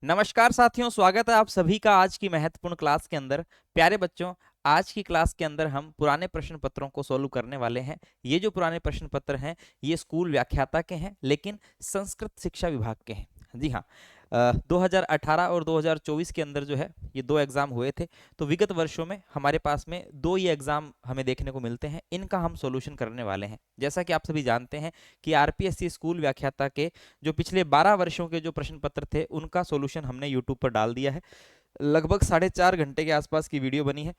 नमस्कार साथियों, स्वागत है आप सभी का आज की महत्वपूर्ण क्लास के अंदर। प्यारे बच्चों, आज की क्लास के अंदर हम पुराने प्रश्न पत्रों को सोल्व करने वाले हैं। ये जो पुराने प्रश्न पत्र हैं ये स्कूल व्याख्याता के हैं, लेकिन संस्कृत शिक्षा विभाग के हैं। जी हाँ। 2018 और 2024 के अंदर जो है ये दो एग्जाम हुए थे। तो विगत वर्षों में हमारे पास में दो ये एग्जाम हमें देखने को मिलते हैं, इनका हम सॉल्यूशन करने वाले हैं। जैसा कि आप सभी जानते हैं कि आरपीएससी स्कूल व्याख्याता के जो पिछले 12 वर्षों के जो प्रश्न पत्र थे उनका सॉल्यूशन हमने यूट्यूब पर डाल दिया है। लगभग 4.5 घंटे के आसपास की वीडियो बनी है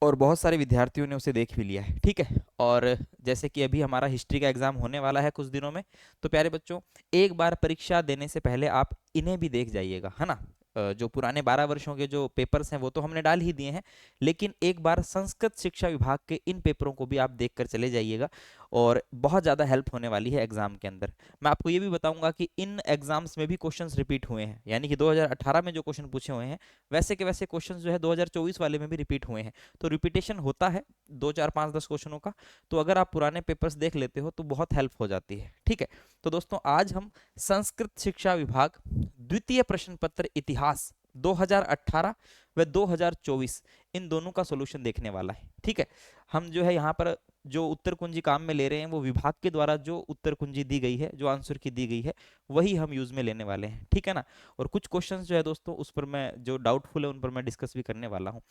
और बहुत सारे विद्यार्थियों ने उसे देख भी लिया है। ठीक है। और जैसे कि अभी हमारा हिस्ट्री का एग्जाम होने वाला है कुछ दिनों में, तो प्यारे बच्चों, एक बार परीक्षा देने से पहले आप इन्हें भी देख जाइएगा, है ना। जो पुराने 12 वर्षों के जो पेपर्स हैं वो तो हमने डाल ही दिए हैं, लेकिन एक बार संस्कृत शिक्षा विभाग के इन पेपरों को भी आप देख कर चले जाइएगा और बहुत ज़्यादा हेल्प होने वाली है एग्जाम के अंदर। मैं आपको ये भी बताऊंगा कि इन एग्जाम्स में भी क्वेश्चंस रिपीट हुए हैं, यानी कि 2018 में जो क्वेश्चन पूछे हुए हैं वैसे के वैसे क्वेश्चंस जो है 2024 वाले में भी रिपीट हुए हैं। तो रिपीटेशन होता है 2 4 5 10 क्वेश्चनों का। तो अगर आप पुराने पेपर्स देख लेते हो तो बहुत हेल्प हो जाती है। ठीक है। तो दोस्तों, आज हम संस्कृत शिक्षा विभाग द्वितीय प्रश्न पत्र इतिहास 2018 व 2024 इन दोनों का सॉल्यूशन देखने वाला है। ठीक है। हम जो है यहाँ पर जो उत्तर कुंजी काम में ले रहे हैं वो विभाग के द्वारा जो उत्तर कुंजी दी गई है, जो आंसर की दी गई है, वही हम यूज में लेने वाले हैं। ठीक है ना। और कुछ क्वेश्चंस जो है दोस्तों उस पर मैं जो डाउटफुल है उन पर मैं डिस्कस भी करने वाला हूँ।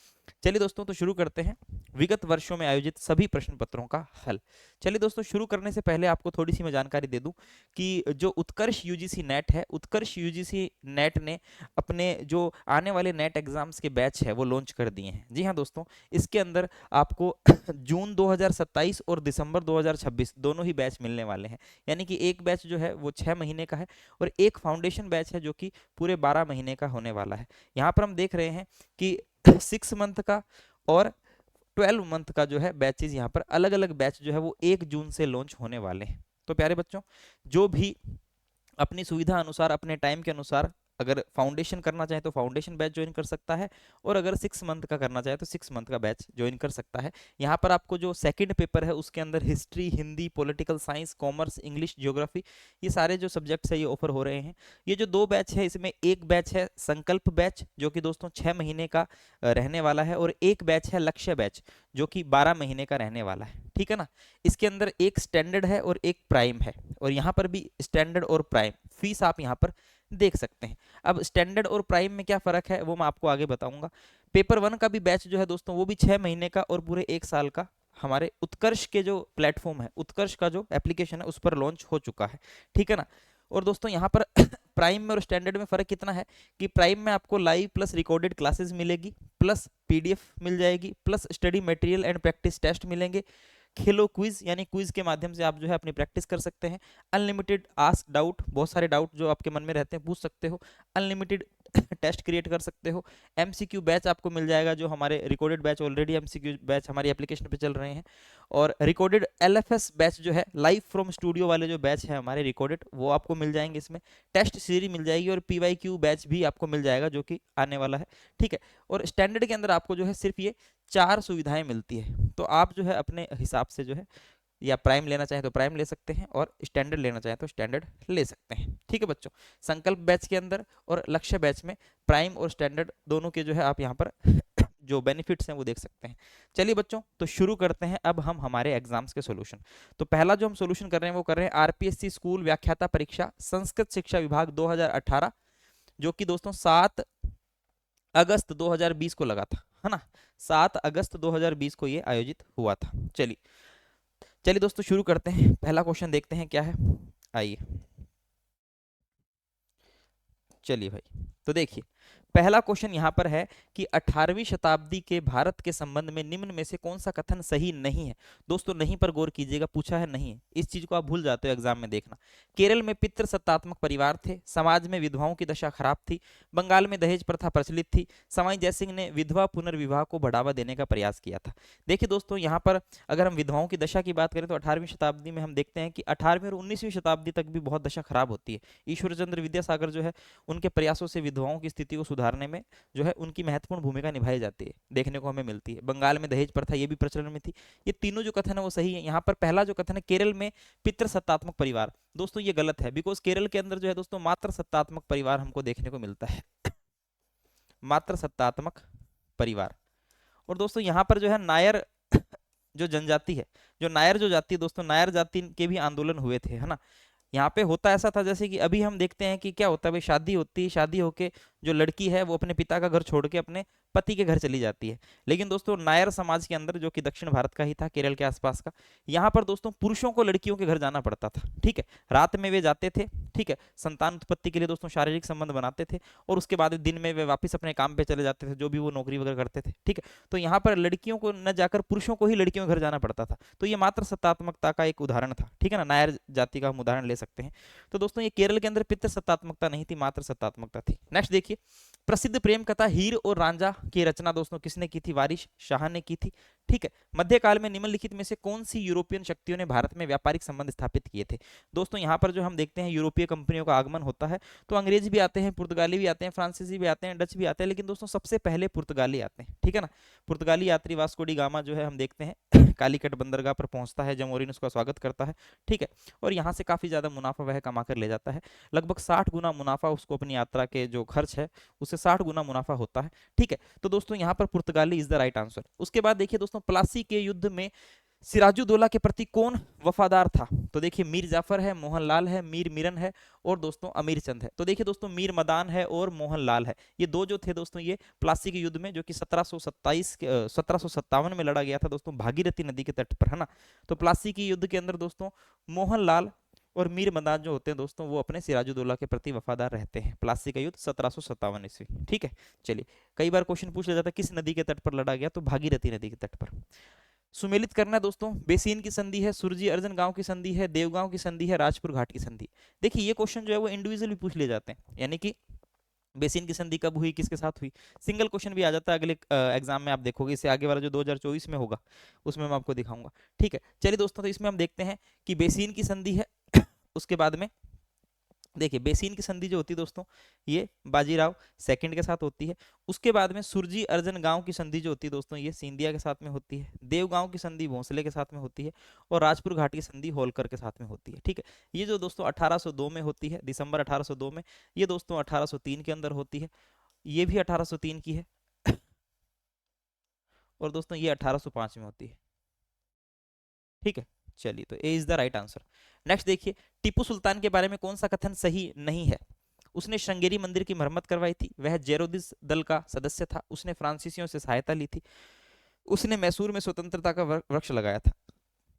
चलिए दोस्तों, तो शुरू करते हैं विगत वर्षों में आयोजित सभी प्रश्न पत्रों का हल। चलिए दोस्तों, शुरू करने से पहले आपको थोड़ी सी मैं जानकारी दे दूं कि जो उत्कर्ष यूजीसी नेट है, उत्कर्ष यूजीसी नेट ने अपने जो आने वाले नेट एग्जाम्स के बैच है वो लॉन्च कर दिए हैं। जी हाँ दोस्तों, इसके अंदर आपको जून 2027 और दिसंबर 2026 दोनों ही बैच मिलने वाले हैं। यानी कि एक बैच जो है वो 6 महीने का है और एक फाउंडेशन बैच है जो कि पूरे 12 महीने का होने वाला है। यहाँ पर हम देख रहे हैं कि 6 मंथ का और 12 मंथ का जो है बैचेज, यहाँ पर अलग अलग बैच जो है वो 1 जून से लॉन्च होने वाले हैं। तो प्यारे बच्चों, जो भी अपनी सुविधा अनुसार, अपने टाइम के अनुसार अगर फाउंडेशन करना चाहे तो फाउंडेशन बैच ज्वाइन कर सकता है, और अगर 6 मंथ का करना चाहे तो 6 मंथ का बैच ज्वाइन कर सकता है। यहाँ पर आपको जो सेकंड पेपर है उसके अंदर history, Hindi, political science, commerce, English, geography, ये सारे जो सब्जेक्ट्स है ये ऑफर हो रहे हैं। ये जो दो बैच है इसमें एक बैच है संकल्प बैच जो कि दोस्तों 6 महीने का रहने वाला है, और एक बैच है लक्ष्य बैच जो कि 12 महीने का रहने वाला है। ठीक है ना। इसके अंदर एक स्टैंडर्ड है और एक प्राइम है, और यहाँ पर भी स्टैंडर्ड और प्राइम फीस आप यहाँ पर देख सकते हैं। अब स्टैंडर्ड और प्राइम में क्या फर्क है वो मैं आपको आगे बताऊंगा। पेपर 1 का भी बैच जो है दोस्तों वो भी 6 महीने का और पूरे 1 साल का हमारे उत्कर्ष के जो प्लेटफॉर्म है, उत्कर्ष का जो एप्लीकेशन है उस पर लॉन्च हो चुका है। ठीक है ना। और दोस्तों यहाँ पर प्राइम में और स्टैंडर्ड में फर्क कितना है कि प्राइम में आपको लाइव प्लस रिकॉर्डेड क्लासेस मिलेगी, प्लस पीडीएफ मिल जाएगी, plus study material and practice test मिलेंगे, खेलो क्विज यानी क्विज के माध्यम से आप जो है अपनी प्रैक्टिस कर सकते हैं, अनलिमिटेड आस्क डाउट, बहुत सारे डाउट जो आपके मन में रहते हैं पूछ सकते हो, अनलिमिटेड टेस्ट क्रिएट कर सकते हो, एमसीक्यू बैच आपको मिल जाएगा, जो हमारे recorded batch already MCQ batch हमारी एप्लीकेशन पे चल रहे हैं, और रिकॉर्डेड एलएफएस बैच जो है लाइव फ्रॉम स्टूडियो वाले जो बैच है हमारे रिकॉर्डेड वो आपको मिल जाएंगे। इसमें टेस्ट सीरीज मिल जाएगी और पीवाईक्यू बैच भी आपको मिल जाएगा जो कि आने वाला है। ठीक है। और स्टैंडर्ड के अंदर आपको जो है सिर्फ ये 4 सुविधाएं मिलती है। तो आप जो है अपने हिसाब से जो है या प्राइम लेना चाहें तो प्राइम ले सकते हैं और स्टैंडर्ड लेना चाहें तो स्टैंडर्ड ले सकते हैं। ठीक है बच्चों। संकल्प बैच के अंदर और लक्ष्य बैच में प्राइम और स्टैंडर्ड दोनों के जो है आप यहाँ पर जो बेनिफिट्स हैं वो देख सकते हैं। चलिए बच्चों, तो शुरू करते हैं अब हम हमारे एग्जाम्स के सॉल्यूशन। तो पहला जो हम सॉल्यूशन कर रहे हैं वो कर रहे हैं आरपीएससी स्कूल व्याख्याता परीक्षा संस्कृत शिक्षा विभाग 2018, जो कि दोस्तों 7 अगस्त 2020 को लगा था, है ना। 7 अगस्त 2020 को ये आयोजित हुआ था। चलिए चलिए दोस्तों, शुरू करते हैं। पहला क्वेश्चन देखते हैं क्या है। आइए, चलिए भाई, तो देखिए पहला क्वेश्चन यहाँ पर है कि 18वीं शताब्दी के भारत के संबंध में निम्न में से कौन सा कथन सही नहीं है। दोस्तों नहीं पर गौर कीजिएगा, पूछा है नहीं है, इस चीज को आप भूल जाते हो एग्जाम में देखना। केरल में पितृसत्तात्मक परिवार थे, समाज में विधवाओं की दशा खराब थी, बंगाल में दहेज प्रथा प्रचलित थी, सवाई जयसिंह ने विधवा पुनर्विवाह को बढ़ावा देने का प्रयास किया था। देखिए दोस्तों, यहाँ पर अगर हम विधवाओं की दशा की बात करें तो 18वीं शताब्दी में हम देखते हैं कि 18वीं और 19वीं शताब्दी तक भी बहुत दशा खराब होती है। ईश्वर चंद्र विद्यासागर जो है उनके प्रयासों से विधवाओं की स्थिति को सुधार सुधारने में जो है उनकी महत्वपूर्ण भूमिका निभाई जाती है, देखने को हमें मिलती है। बंगाल में दहेज प्रथा ये भी प्रचलन में थी। ये तीनों जो कथन है वो सही है। यहाँ पर पहला जो कथन है केरल में पितृसत्तात्मक परिवार, दोस्तों ये गलत है, बिकॉज केरल के अंदर जो है दोस्तों मातृ सत्तात्मक परिवार हमको देखने को मिलता है, मातृ सत्तात्मक परिवार। और दोस्तों यहाँ पर जो है नायर जो जनजाति है, जो नायर जो जाति है दोस्तों, नायर जाति के भी आंदोलन हुए थे, है ना। यहाँ पे होता ऐसा था जैसे कि अभी हम देखते हैं कि क्या होता है भाई, शादी होती है, शादी होके जो लड़की है वो अपने पिता का घर छोड़ के अपने पति के घर चली जाती है। लेकिन दोस्तों नायर समाज के अंदर, जो कि दक्षिण भारत का ही था, केरल के आसपास का, यहाँ पर दोस्तों पुरुषों को लड़कियों के घर जाना पड़ता था, ठीक है। रात में वे जाते थे, ठीक है, संतान उत्पत्ति के लिए दोस्तों शारीरिक संबंध बनाते थे, और उसके बाद दिन में वे वापस अपने काम पे चले जाते थे, जो भी वो नौकरी वगैरह करते थे, ठीक है। तो यहाँ पर लड़कियों को न जाकर पुरुषों को ही लड़कियों के घर जाना पड़ता था। तो ये मात्र सत्तात्मकता का एक उदाहरण था, ठीक है ना, नायर जाति का हम उदाहरण ले सकते हैं। तो दोस्तों ये केरल के अंदर पितृ सत्तात्मकता नहीं थी, मात्र सत्तात्मकता थी। नेक्स्ट देखिए, प्रसिद्ध प्रेम कथा हीर और रांझा की रचना दोस्तों किसने की थी? वारिस शाह ने की थी, ठीक है। मध्यकाल में निम्नलिखित में से कौन सी यूरोपियन शक्तियों ने भारत में व्यापारिक संबंध स्थापित किए थे? दोस्तों यहाँ पर जो हम देखते हैं यूरोपीय कंपनियों का आगमन होता है, तो अंग्रेज भी आते हैं, पुर्तगाली भी आते हैं, फ्रांसीसी भी आते हैं, डच भी आते हैं, लेकिन दोस्तों सबसे पहले पुर्तगाली आते हैं, ठीक है ना। पुर्तगाली यात्री वास्को डी गामा जो है हम देखते हैं कालीकट बंदरगाह पर पहुंचता है, जमोरिन उसका स्वागत करता है, ठीक है, और यहाँ से काफी ज्यादा मुनाफा वह कमा कर ले जाता है। लगभग 60 गुना मुनाफा उसको अपनी यात्रा के जो खर्च है उससे 60 गुना मुनाफा होता है, ठीक है। तो दोस्तों यहाँ पर पुर्तगाली इज द राइट आंसर। उसके बाद देखिए दोस्तों, प्लासी के युद्ध में सिराजुद्दौला के प्रति कौन वफादार था? तो देखिए मीर जाफर है, मोहनलाल है, मीर मिरन है, और दोस्तों अमीर चंद है। तो देखिए दोस्तों मीर मदान है और मोहनलाल है, ये दो जो थे दोस्तों ये प्लासी के युद्ध में, जो कि 1757 में लड़ा गया था दोस्तों, भागीरथी नदी के तट पर, है ना। तो प्लासी के युद्ध के अंदर दोस्तों मोहनलाल और मीर मदान जो होते हैं दोस्तों वो अपने सिराजुद्दौला के प्रति वफादार रहते हैं। प्लासी का युद्ध 1757 ईस्वी, ठीक है। चलिए, कई बार क्वेश्चन पूछ लिया जाता है किस नदी के तट पर लड़ा गया, तो भागीरथी नदी के तट पर। सुमेलित करना दोस्तों, बेसिन की संधि है, सुरजी अर्जन गांव की संधि है, देवगांव की संधि है, राजपुर घाट की संधि। देखिए ये क्वेश्चन जो है वो इंडिविजुअली पूछ लिए जाते हैं, यानी कि बेसिन की संधि कब हुई, किसके साथ हुई, सिंगल क्वेश्चन भी आ जाता है अगले एग्जाम में, आप देखोगे इससे आगे वाला जो 2024 में होगा उसमें मैं आपको दिखाऊंगा, ठीक है। चलिए दोस्तों, तो इसमें हम देखते हैं कि बेसिन की संधि है उसके बाद में देखिए बेसिन की संधि जो होती है दोस्तों ये बाजीराव सेकंड के साथ होती है। उसके बाद में सुरजी अर्जन गांव की संधि जो होती है दोस्तों ये सिंधिया के साथ में होती है। देवगांव की संधि भोंसले के साथ में होती है, और राजपुर घाट की संधि होलकर के साथ में होती है, ठीक है। ये जो दोस्तों 1802 में होती है, दिसंबर 1802 में, ये दोस्तों 1803 के अंदर होती है, ये भी 1803 की है, और दोस्तों ये 1805 में होती है, ठीक है। चलिए, तो A is the right answer. Next देखिए, टीपू सुल्तान के बारे में कौन सा कथन सही नहीं है? उसने श्रृंगेरी मंदिर की मरम्मत करवाई थी, वह जेरोदिस दल का सदस्य था, उसने फ्रांसीसियों से सहायता ली थी, उसने मैसूर में स्वतंत्रता का वृक्ष लगाया था।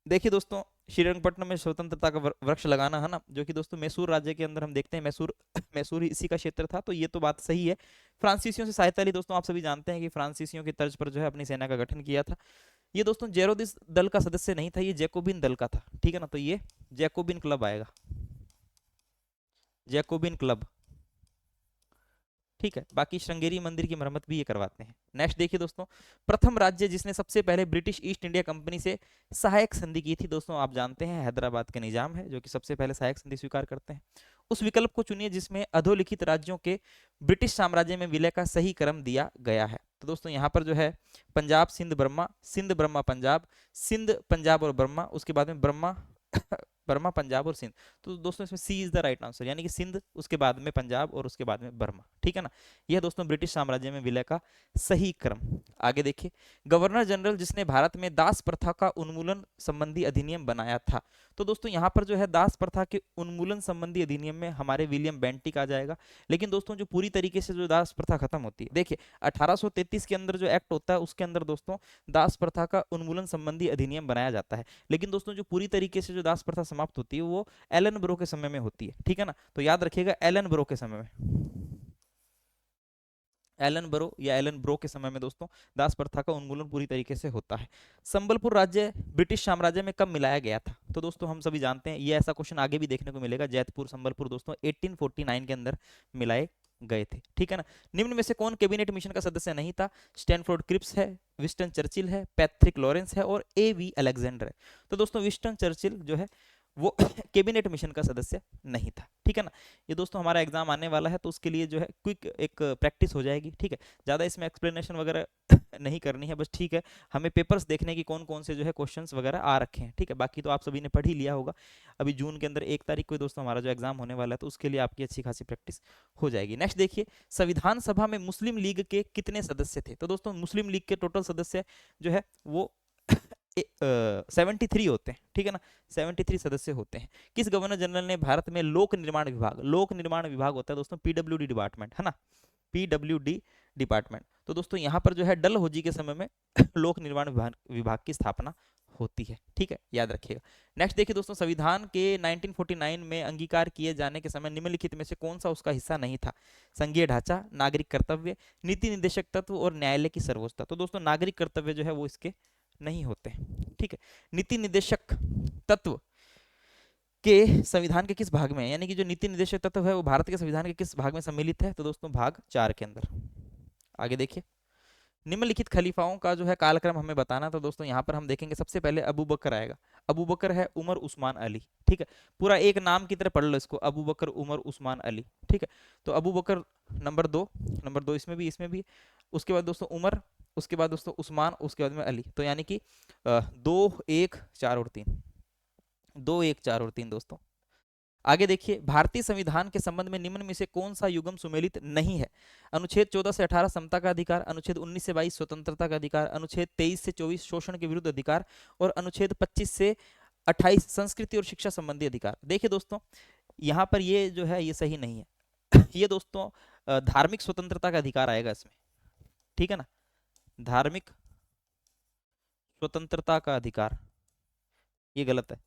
देखिए दोस्तों, श्रीरंगपट्टनम में स्वतंत्रता का वृक्ष लगाना है ना, जो कि दोस्तों मैसूर राज्य के अंदर हम देखते हैं, मैसूर मैसूर इसी का क्षेत्र था, तो ये तो बात सही है। फ्रांसीसियों से सहायता ली, दोस्तों आप सभी जानते हैं कि फ्रांसीसियों की तर्ज पर जो है अपनी सेना का गठन किया था। ये दोस्तों जेरोदिस दल का सदस्य नहीं था, ये जैकोबिन दल का था, ठीक है ना। तो ये जैकोबिन क्लब आएगा, जैकोबिन क्लब, ठीक है। बाकी श्रृंगेरी मंदिर की मरम्मत भी ये करवाते हैं। नेक्स्ट देखिए दोस्तों, प्रथम राज्य जिसने सबसे पहले ब्रिटिश ईस्ट इंडिया कंपनी से सहायक संधि की थी, दोस्तों आप जानते हैं हैदराबाद के निजाम है जो कि सबसे पहले सहायक संधि स्वीकार करते हैं। उस विकल्प को चुनिए जिसमें अधोलिखित राज्यों के ब्रिटिश साम्राज्य में विलय का सही क्रम दिया गया है। तो दोस्तों यहाँ पर जो है पंजाब सिंध ब्रह्मा पंजाब, सिंध पंजाब और ब्रह्मा, उसके बाद में ब्रह्मा बर्मा पंजाब और सिंध। तो दोस्तों इसमें C is the right answer, यानी कि सिंध, उसके बाद में पंजाब और उसके बाद में बर्मा, ठीक है ना। यह दोस्तों ब्रिटिश साम्राज्य में विलय का सही क्रम। आगे देखिए, गवर्नर जनरल जिसने भारत में दास प्रथा का उन्मूलन संबंधी अधिनियम बनाया था। तो दोस्तों यहाँ पर जो है दास प्रथा के उन्मूलन संबंधी अधिनियम में हमारे विलियम बेंटिक आ जाएगा। लेकिन दोस्तों जो पूरी तरीके से जो दास प्रथा खत्म होती है, देखिए 1833 के अंदर जो एक्ट होता है उसके अंदर दोस्तों दास प्रथा का उन्मूलन संबंधी अधिनियम बनाया जाता है। लेकिन दोस्तों जो पूरी तरीके से जो दास प्रथा समाप्त होती है वो एलन ब्रो के समय में होती है, ठीक है ना। तो याद रखिएगा एलन ब्रो के समय में, एलन ब्रो या एलन ब्रो के समय में दोस्तों दास प्रथा का उन्मूलन पूरी तरीके से होता है। संबलपुर राज्य ब्रिटिश साम्राज्य में कब मिलाया गया था? तो दोस्तों हम सभी जानते हैं, ये ऐसा क्वेश्चन आगे भी देखने को मिलेगा, जैतपुर संबलपुर दोस्तों 1849 के अंदर मिलाए गए थे, ठीक है ना। निम्न में से कौन कैबिनेट मिशन का सदस्य नहीं था? स्टैनफोर्ड क्रिप्स है, विंस्टन चर्चिल है, पैट्रिक लॉरेंस है और ए वी अलेक्जेंडर है। तो दोस्तों विंस्टन चर्चिल जो है वो कैबिनेट मिशन का सदस्य नहीं था। ठीक है ना। ये दोस्तों हमारा एग्जाम आने वाला है, तो उसके लिए जो है क्विक एक प्रैक्टिस हो जाएगी। ठीक है, ज़्यादा इसमें एक्सप्लेनेशन वगैरह नहीं करनी है, बस ठीक है हमें पेपर्स देखने की कौन कौन से जो है क्वेश्चंस वगैरह आ रखे हैं। ठीक है, बाकी तो आप सभी ने पढ़ ही लिया होगा। अभी जून के अंदर 1 तारीख को दोस्तों हमारा जो एग्जाम होने वाला है, तो उसके लिए आपकी अच्छी खासी प्रैक्टिस हो जाएगी। नेक्स्ट देखिए, संविधान सभा में मुस्लिम लीग के कितने सदस्य थे? तो दोस्तों मुस्लिम लीग के टोटल सदस्य जो है वो 73 होते हैं। ठीक है ना, 73 सदस्य होते हैं। किस गवर्नर जनरल ने भारत में लोक निर्माण विभाग होता है दोस्तों, पीडब्ल्यूडी डिपार्टमेंट है ना, पीडब्ल्यूडी डिपार्टमेंट। तो दोस्तों यहाँ पर जो है डलहौजी के समय में लोक निर्माण विभाग की स्थापना होती है। ठीक है, याद रखिएगा। नेक्स्ट देखिए दोस्तों, संविधान के 1949 में अंगीकार किए जाने के समय निम्नलिखित में से कौन सा उसका हिस्सा नहीं था? संघीय ढांचा, नागरिक कर्तव्य, नीति निर्देशक तत्व और न्यायालय की सर्वोच्चता। तो दोस्तों नागरिक कर्तव्य जो है वो इसके नहीं होते। ठीक है, नीति निर्देशक तत्व के संविधान के किस भाग में है, यानी कि जो नीति निर्देशक तत्व है वो भारत के संविधान के किस भाग में सम्मिलित है? तो दोस्तों भाग 4 के अंदर। आगे देखिए, निम्नलिखित खलीफाओं का जो है कालक्रम हमें बताना। तो दोस्तों यहाँ पर हम देखेंगे सबसे पहले अबू बकर आएगा। अबू बकर है, उमर, उस्मान, अली। ठीक है, पूरा एक नाम की तरह पढ़ लो इसको, अबू बकर, उमर, उस्मान, अली। ठीक है, तो अबू बकर नंबर 2 इसमें भी। उसके बाद दोस्तों उमर, उसके बाद दोस्तों उस्मान, उसके बाद में अली। तो यानी कि 2 1 4 और 3, 2 1 4 और 3 दोस्तों। आगे देखिए, भारतीय संविधान के संबंध में निम्न में से कौन सा युग्म सुमेलित नहीं है? अनुच्छेद 14 से 18 समता का अधिकार, अनुच्छेद 19 से 22 स्वतंत्रता का अधिकार, अनुच्छेद 23 से 24 शोषण के विरुद्ध अधिकार और अनुच्छेद 25 से 28 संस्कृति और शिक्षा संबंधी अधिकार। देखिए दोस्तों यहाँ पर ये जो है ये सही नहीं है। ये दोस्तों धार्मिक स्वतंत्रता का अधिकार आएगा इसमें। ठीक है ना, धार्मिक स्वतंत्रता का अधिकार, ये गलत है।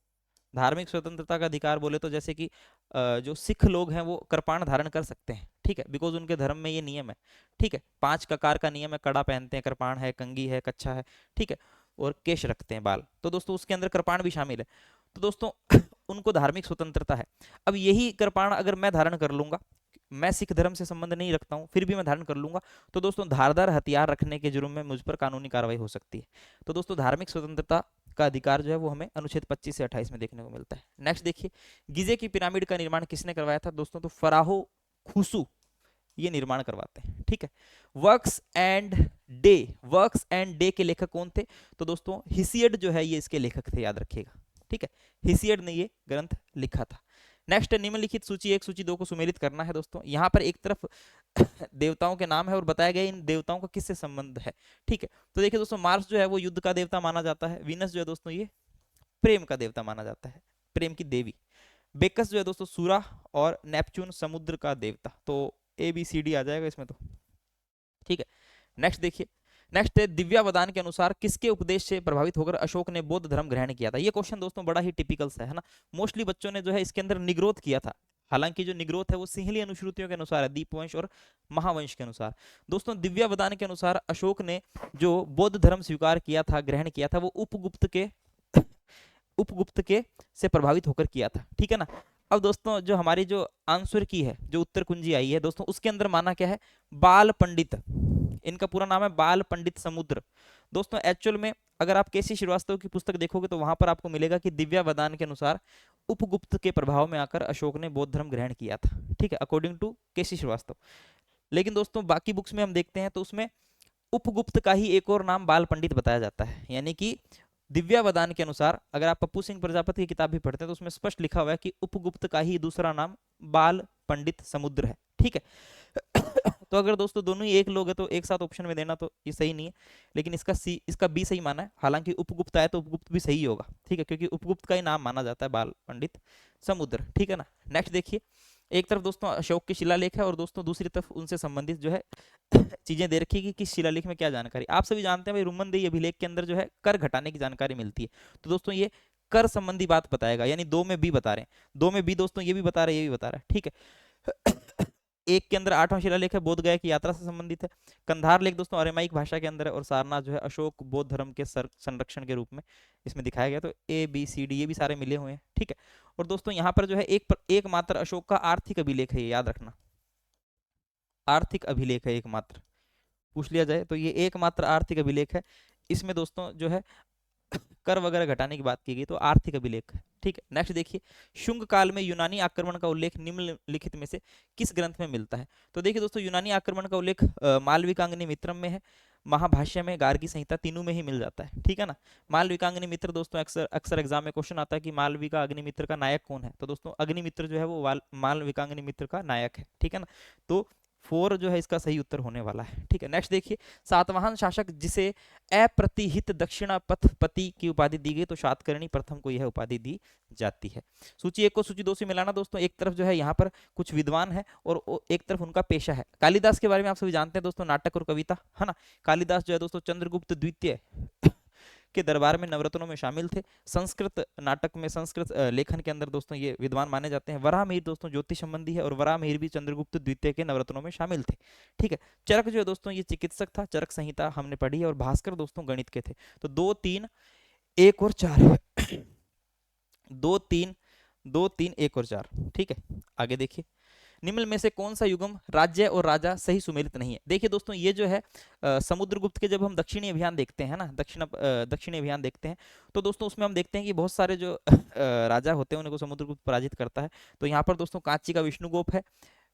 धार्मिक स्वतंत्रता का अधिकार बोले तो जैसे कि जो सिख लोग हैं वो कृपाण धारण कर सकते हैं। ठीक है, बिकॉज उनके धर्म में ये नियम है। ठीक है, 5 ककार का नियम है, कड़ा पहनते हैं, कृपाण है, कंगी है, कच्छा है। ठीक है, और केश रखते हैं, बाल। तो दोस्तों उसके अंदर कृपाण भी शामिल है। तो दोस्तों उनको धार्मिक स्वतंत्रता है। अब यही कृपाण अगर मैं धारण कर लूंगा, मैं सिख धर्म से संबंध नहीं रखता हूं, फिर भी मैं धारण कर लूंगा, तो दोस्तों धारदार हथियार रखने के जुर्म में मुझ पर कानूनी कार्रवाई हो सकती है। तो दोस्तों धार्मिक स्वतंत्रता का अधिकार जो है वो हमें अनुच्छेद 25 से 28 में देखने को मिलता है। नेक्स्ट देखिए, गिजे की पिरामिड का निर्माण किसने करवाया था? दोस्तों तो फराहो खुसू ये निर्माण करवाते हैं। ठीक है, वर्क्स एंड डे के लेखक कौन थे? तो दोस्तों हिसियड जो है ये इसके लेखक थे, याद रखिएगा। ठीक है, हिसियड ने ये ग्रंथ लिखा था। नेक्स्ट, निम्नलिखित सूची 1 सूची 2 को सुमेलित करना है दोस्तों। यहाँ पर एक तरफ देवताओं के नाम है और बताया गया इन देवताओं का किससे संबंध है। ठीक है, तो देखिए दोस्तों मार्स जो है वो युद्ध का देवता माना जाता है। वीनस जो है दोस्तों ये प्रेम का देवता माना जाता है, प्रेम की देवी। बेकस जो है दोस्तों सूरा और नेपच्यून समुद्र का देवता। तो ABCD आ जाएगा इसमें तो। ठीक है, नेक्स्ट देखिए, नेक्स्ट है दिव्यावदान के अनुसार किसके उपदेश से प्रभावित होकर अशोक ने बौद्ध धर्म ग्रहण किया था? ये क्वेश्चन दोस्तों बड़ा ही टिपिकल सा है ना। मोस्टली बच्चों ने जो है इसके अंदर निग्रोध किया था। हालांकि जो निग्रोध है वो सिंहली अनुश्रुतियों के अनुसार है, दीपवंश और महावंश के अनुसार। दोस्तों दिव्यावदान के अनुसार अशोक ने जो बौद्ध धर्म स्वीकार किया था, ग्रहण किया था, वो उपगुप्त के से प्रभावित होकर किया था। ठीक है ना। अब दोस्तों जो हमारी जो आंसर की है, जो उत्तर कुंजी आई है दोस्तों, उसके अंदर माना क्या है? बाल पंडित। इनका पूरा नाम है बाल पंडित समुद्र। दोस्तों एक्चुअल में अगर आप केसी श्रीवास्तव की पुस्तक देखोगे तो वहां पर आपको मिलेगा कि दिव्यावदान के अनुसार उपगुप्त के प्रभाव में आकर अशोक ने बौद्ध धर्म ग्रहण किया था। ठीक है, अकॉर्डिंग टू केसी श्रीवास्तव। लेकिन दोस्तों बाकी बुक्स में हम देखते हैं तो उसमें उपगुप्त का ही एक और नाम बाल पंडित बताया जाता है। यानी कि दिव्यावदान के अनुसार अगर आप पप्पू सिंह प्रजापति की किताब भी पढ़ते हैं तो उसमें स्पष्ट लिखा हुआ है कि उपगुप्त का ही दूसरा नाम बाल पंडित समुद्र है। ठीक है, तो अगर दोस्तों दोनों ही एक लोग है तो एक साथ ऑप्शन में देना तो ये सही नहीं है, लेकिन इसका बी सही माना है। हालांकि उपगुप्त आया तो उपगुप्त भी सही होगा। ठीक है, क्योंकि उपगुप्त का ही नाम माना जाता है बाल पंडित समुद्र। ठीक है ना। नेक्स्ट देखिए, एक तरफ दोस्तों अशोक के शिलालेख है और दोस्तों दूसरी तरफ उनसे संबंधित जो है चीजें दे रखी कि किस शिलालेख में क्या जानकारी। आप सभी जानते हैं भाई रुमनदेही अभिलेख के अंदर जो है कर घटाने की जानकारी मिलती है। तो दोस्तों ये कर संबंधी बात बताएगा, यानी 2 में बी बता रहे हैं, 2 में बी दोस्तों ये भी बता रहे हैं, ये भी बता रहा है। ठीक है, एक के अंदर 8वां शिलालेख है, बोध गया की यात्रा से संबंधित है। कंधार लेख दोस्तों अरेमाइक भाषा के अंदर है और सारनाथ जो है अशोक बौद्ध धर्म के संरक्षण के रूप में इसमें दिखाया गया। तो ABCD ये भी सारे मिले हुए हैं। ठीक है, और दोस्तों यहाँ पर जो है एकमात्र अशोक का आर्थिक अभिलेख है, ये याद रखना। आर्थिक अभिलेख है एकमात्र, पूछ लिया जाए तो ये एकमात्र आर्थिक अभिलेख है। इसमें दोस्तों जो है कर वगैरह घटाने की बात की गई तो आर्थिक अभिलेख है। ठीक है, नेक्स्ट देखिए, शुंग काल में यूनानी आक्रमण का उल्लेख निम्नलिखित में से किस ग्रंथ में मिलता है? तो देखिए दोस्तों, यूनानी आक्रमण का उल्लेख मालविकांगनी मित्रम में है, महाभाष्य में, गार्गी संहिता, तीनों में ही मिल जाता है। ठीक है ना। मालविकाग्नि मित्र दोस्तों अक्सर अक्सर एग्जाम में क्वेश्चन आता है कि मालविका अग्निमित्र का नायक कौन है? तो दोस्तों अग्निमित्र जो है वो मालविकाग्नि मित्र का नायक है। ठीक है ना। तो 4 जो है इसका सही उत्तर होने वाला है। ठीक है, नेक्स्ट देखिए, सातवाहन शासक जिसे अप्रतिहित दक्षिणापथपति की उपाधि दी गई, तो सातकर्णी प्रथम को यह उपाधि दी जाती है। सूची 1 को सूची 2 से मिलाना दोस्तों, एक तरफ जो है यहाँ पर कुछ विद्वान है और एक तरफ उनका पेशा है। कालिदास के बारे में आप सभी जानते हैं दोस्तों, नाटक और कविता, है ना। कालिदास जो है दोस्तों चंद्रगुप्त द्वितीय के दरबार में नवरत्नों में शामिल थे। संस्कृत नाटक में, संस्कृत लेखन के अंदर दोस्तों ये विद्वान माने जाते हैं। वराहमिहिर दोस्तों ज्योतिष संबंधी है और वराहमिहिर भी चंद्रगुप्त द्वितीय के नवरत्नों में शामिल थे। ठीक है, चरक जो है दोस्तों ये चिकित्सक था, चरक संहिता हमने पढ़ी है। और भास्कर दोस्तों गणित के थे। तो 2 3 1 और 4 2 3 2 3 1 और 4। ठीक है, आगे देखिए, निम्न में से कौन सा युगम राज्य और राजा सही सुमेलित नहीं है? देखिए दोस्तों, ये जो है समुद्रगुप्त के जब हम दक्षिणी अभियान देखते हैं ना, दक्षिणी अभियान देखते हैं, तो दोस्तों उसमें हम देखते हैं कि बहुत सारे जो राजा होते हैं उनको समुद्रगुप्त पराजित करता है। तो यहाँ पर दोस्तों कांची का विष्णुगोप है,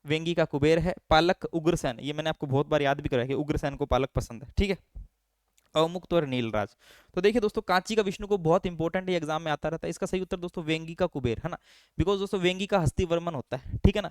वेंगी का कुबेर है, पालक उग्रसेन, ये मैंने आपको बहुत बार याद भी कराया कि उग्रसेन को पालक पसंद है। ठीक है, अवमुक्त और नीलराज। तो देखिए दोस्तों, कांची का विष्णु को बहुत इंपॉर्टेंट है, एग्जाम में आता रहता है। इसका सही उत्तर दोस्तों वेंगी का कुबेर, है ना। बिकॉज दोस्तों वेंगी का हस्तिवर्मन होता है। ठीक है ना।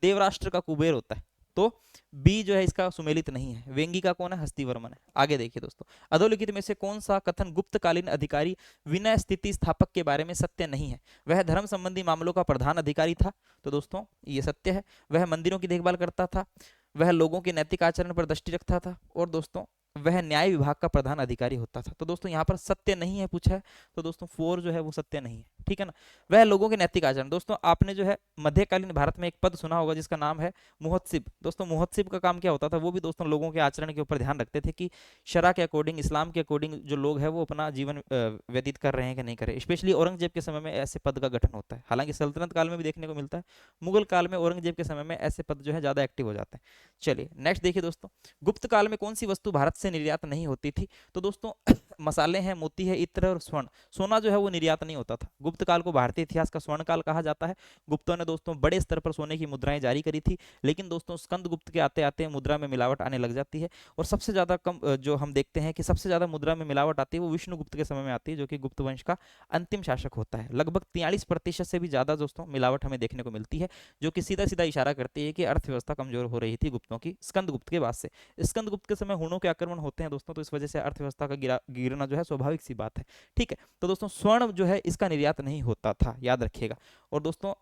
देवराष्ट्र का कुबेर होता है। तो बी जो है इसका सुमेलित नहीं है। वेंगी का कौन है? हस्तिवर्मन है। आगे देखिए दोस्तों, अधोलिखित में से कौन सा कथन गुप्तकालीन अधिकारी विनय स्थिति स्थापक के बारे में सत्य नहीं है? वह धर्म संबंधी मामलों का प्रधान अधिकारी था, तो दोस्तों ये सत्य है। वह मंदिरों की देखभाल करता था, वह लोगों के नैतिक आचरण पर दृष्टि रखता था, और दोस्तों वह न्याय विभाग का प्रधान अधिकारी होता था। तो दोस्तों यहाँ पर सत्य नहीं है पूछा है, तो दोस्तों 4 जो है वो सत्य नहीं है। ठीक है ना। वह लोगों के नैतिक आचरण, दोस्तों आपने जो है मध्यकालीन भारत में एक पद सुना होगा जिसका नाम है मुहत्सिब। दोस्तों मुहत्सिब का काम क्या होता था? वो भी दोस्तों लोगों के आचरण के ऊपर ध्यान रखते थे कि शरा के अकॉर्डिंग, इस्लाम के अकॉर्डिंग जो लोग हैं वो अपना जीवन व्यतीत कर रहे हैं कि नहीं कर रहे। स्पेशली औरंगजेब के समय में ऐसे पद का गठन होता है। हालांकि सल्तनत काल में भी देखने को मिलता है, मुगल काल में औरंगजेब के समय में ऐसे पद जो है ज्यादा एक्टिव हो जाते हैं। चलिए नेक्स्ट देखिए दोस्तों, गुप्त काल में कौन सी वस्तु भारत से निर्यात नहीं होती थी? तो दोस्तों मसाले हैं, मोती है, इत्र और स्वर्ण। सोना जो है वो निर्यात नहीं होता था। गुप्त काल को भारतीय इतिहास का स्वर्ण काल कहा जाता है। गुप्तों ने दोस्तों बड़े स्तर पर सोने की मुद्राएं जारी करी थी, लेकिन दोस्तों स्कंद गुप्त के आते आते मुद्रा में मिलावट आने लग जाती है। और सबसे ज्यादा कम जो हम देखते हैं कि सबसे ज्यादा मुद्रा में मिलावट आती है वो विष्णुगुप्त के समय में आती है, जो कि गुप्त वंश का अंतिम शासक होता है। लगभग 43% से भी ज्यादा दोस्तों मिलावट हमें देखने को मिलती है, जो कि सीधा सीधा इशारा करती है कि अर्थव्यवस्था कमजोर हो रही थी गुप्तों की स्कंद गुप्त के बाद से। स्कंद गुप्त के समय हुणों के आक्रमण होते हैं दोस्तों, तो इस वजह से अर्थव्यवस्था का गिरना जो है स्वाभाविक सी बात है। ठीक है, तो दोस्तों स्वर्ण जो है इसका निर्यात नहीं होता था, याद रखिएगा। और दोस्तों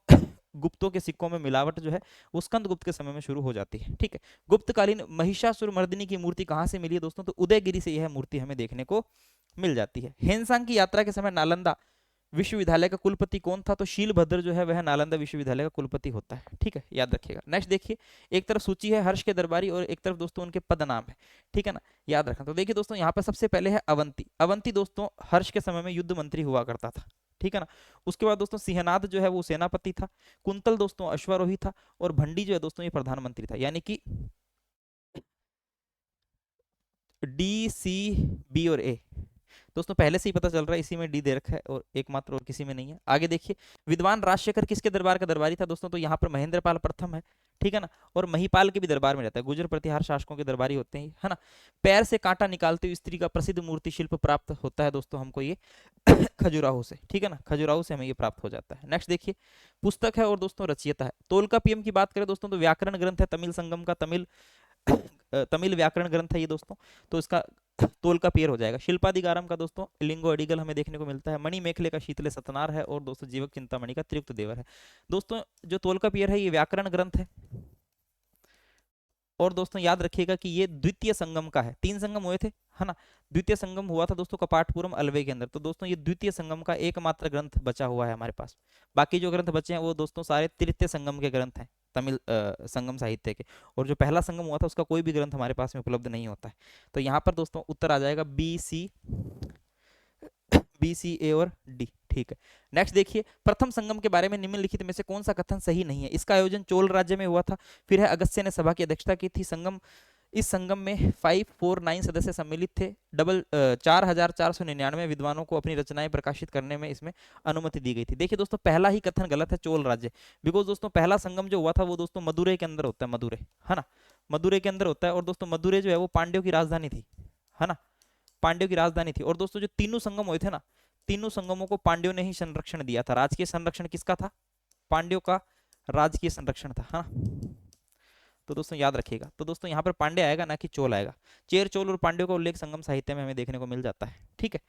गुप्तों के सिक्कों में मिलावट जो है वो स्कंद गुप्त के समय में शुरू हो जाती है। ठीक है, गुप्तकालीन महिषासुर मर्दिनी की मूर्ति कहां से मिली है दोस्तों? तो उदयगिरी से यह मूर्ति हमें देखने को मिल जाती है। हेनसांग की यात्रा के समय नालंदा विश्वविद्यालय का कुलपति कौन था? तो शीलभद्र जो है वह नालंदा विश्वविद्यालय का कुलपति होता है। ठीक है, याद रखिएगा। नेक्स्ट देखिए, एक तरफ सूची है हर्ष के दरबारी और एक तरफ दोस्तों उनके पद नाम है। ठीक है ना, याद रखना। तो देखिए दोस्तों यहाँ पर सबसे पहले है अवंती। अवंती दोस्तों हर्ष के समय में युद्ध मंत्री हुआ करता था। ठीक है ना। उसके बाद दोस्तों सिंहनाद जो है वो सेनापति था, कुंतल दोस्तों अश्वारोही था, और भंडी जो है दोस्तों ये प्रधानमंत्री था। यानी कि डी, सी, बी और ए दोस्तों पहले से ही पता चल रहा है, इसी में डी दे रखा है और एकमात्र और किसी में नहीं है। आगे देखिए, विद्वान राजशेखर किसके दरबार का दरबारी था दोस्तों? तो यहाँ पर महेंद्रपाल प्रथम है। ठीक है ना। और महिपाल के भी दरबार में रहता है, गुर्जर प्रतिहार शासकों के दरबारी होते हैं, है ना। पैर से कांटा निकालते हुए स्त्री का प्रसिद्ध मूर्ति शिल्प प्राप्त होता है दोस्तों हमको ये खजुराहो से। ठीक है ना, खजुराहो से हमें ये प्राप्त हो जाता है। नेक्स्ट देखिए, पुस्तक है और दोस्तों रचयिता है। तोलकापियम की बात करें दोस्तों तो व्याकरण ग्रंथ है तमिल संगम का, तमिल व्याकरण ग्रंथ है ये दोस्तों, तो इसका तोलकापियर हो जाएगा। शिल्पादिगारम का दोस्तों लिंगो अडिगल हमें देखने को मिलता है। मणि मेखले का शीतले सतनार है, और दोस्तों जीवक चिंतामणि का त्रियुक्त देवर है। दोस्तों जो तोलकापियर है ये व्याकरण ग्रंथ है, और दोस्तों याद रखिएगा कि ये द्वितीय संगम का है। 3 संगम हुए थे, है ना। द्वितीय संगम हुआ था दोस्तों कपाटपुरम अलवे के अंदर, तो दोस्तों ये द्वितीय संगम का एकमात्र ग्रंथ बचा हुआ है हमारे पास। बाकी जो ग्रंथ बचे हैं वो दोस्तों सारे तृतीय संगम के ग्रंथ हैं, तमिल संगम साहित्य के। और जो पहला संगम हुआ था उसका कोई भी ग्रंथ हमारे पास में उपलब्ध नहीं होता है। तो यहाँ पर दोस्तों उत्तर आ जाएगा बी, सी, ए और डी। ठीक है, नेक्स्ट देखिए, प्रथम संगम के बारे में निम्नलिखित में से कौन सा कथन सही नहीं है? इसका आयोजन चोल राज्य में हुआ था। फिर है अगस्त्य ने सभा की अध्यक्षता की थी। संगम इस संगम में 549 सदस्य सम्मिलित थे। 4499 विद्वानों को अपनी रचनाएं प्रकाशित करने में इसमें अनुमति दी गई थी। देखिए दोस्तों, पहला ही कथन गलत है, चोल राज्य। बिकॉज दोस्तों पहला संगम जो हुआ था वो दोस्तों मदुरै के अंदर होता है, मदुरै, है ना, मदुरै के अंदर होता है। और दोस्तों मदुरै जो है वो पांड्यों की राजधानी थी, है ना, पांड्यों की राजधानी थी। और दोस्तों जो तीनों संगम हुए थे ना, तीनों संगमों को पांड्यों ने ही संरक्षण दिया था। राजकीय संरक्षण किसका था? पांड्यों का राजकीय संरक्षण था, है ना। तो दोस्तों याद रखिएगा। तो दोस्तों यहाँ पर पांड्य आएगा, ना कि चोल आएगा। चेर, चोल और पांड्यों का उल्लेख संगम साहित्य में हमें देखने को मिल जाता है, ठीक है।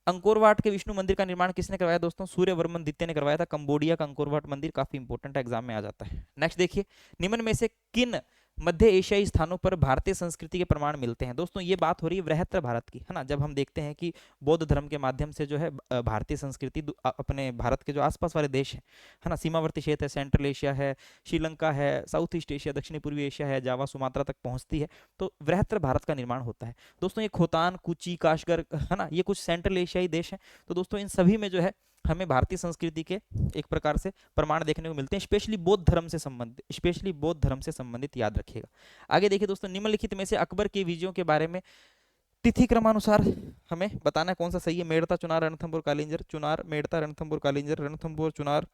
अंकोरवाट के विष्णु मंदिर का निर्माण किसने करवाया दोस्तों? सूर्यवर्मन द्वितीय ने करवाया था। कंबोडिया का अंकोरवाट मंदिर काफी इंपॉर्टेंट एग्जाम में आ जाता है। नेक्स्ट देखिए, निम्न में से किन मध्य एशियाई स्थानों पर भारतीय संस्कृति के प्रमाण मिलते हैं? दोस्तों ये बात हो रही है वृहत्तर भारत की, है ना। जब हम देखते हैं कि बौद्ध धर्म के माध्यम से जो है भारतीय संस्कृति अपने भारत के जो आसपास वाले देश हैं, है ना, सीमावर्ती क्षेत्र है, सेंट्रल एशिया है, श्रीलंका है, साउथ ईस्ट एशिया, दक्षिणी पूर्वी एशिया है, जावा सुमात्रा तक पहुंचती है, तो वृहत्तर भारत का निर्माण होता है। दोस्तों ये खोतान, कुची, काशगर, है ना, ये कुछ सेंट्रल एशियाई देश हैं। तो दोस्तों इन सभी में जो है हमें भारतीय संस्कृति के एक प्रकार से प्रमाण देखने को मिलते हैं, स्पेशली बौद्ध धर्म से संबंधित, स्पेशली बौद्ध धर्म से संबंधित, याद रखिएगा। आगे देखिए दोस्तों, निम्नलिखित में से अकबर के विजयों के बारे में तिथि क्रमानुसार हमें बताना है कौन सा सही है। मेड़ता, चुनार, रणथंभौर, कालिंजर, चुनार, मेड़ता, रणथंभौर, कालिंजर, रणथंभौर, चुनार,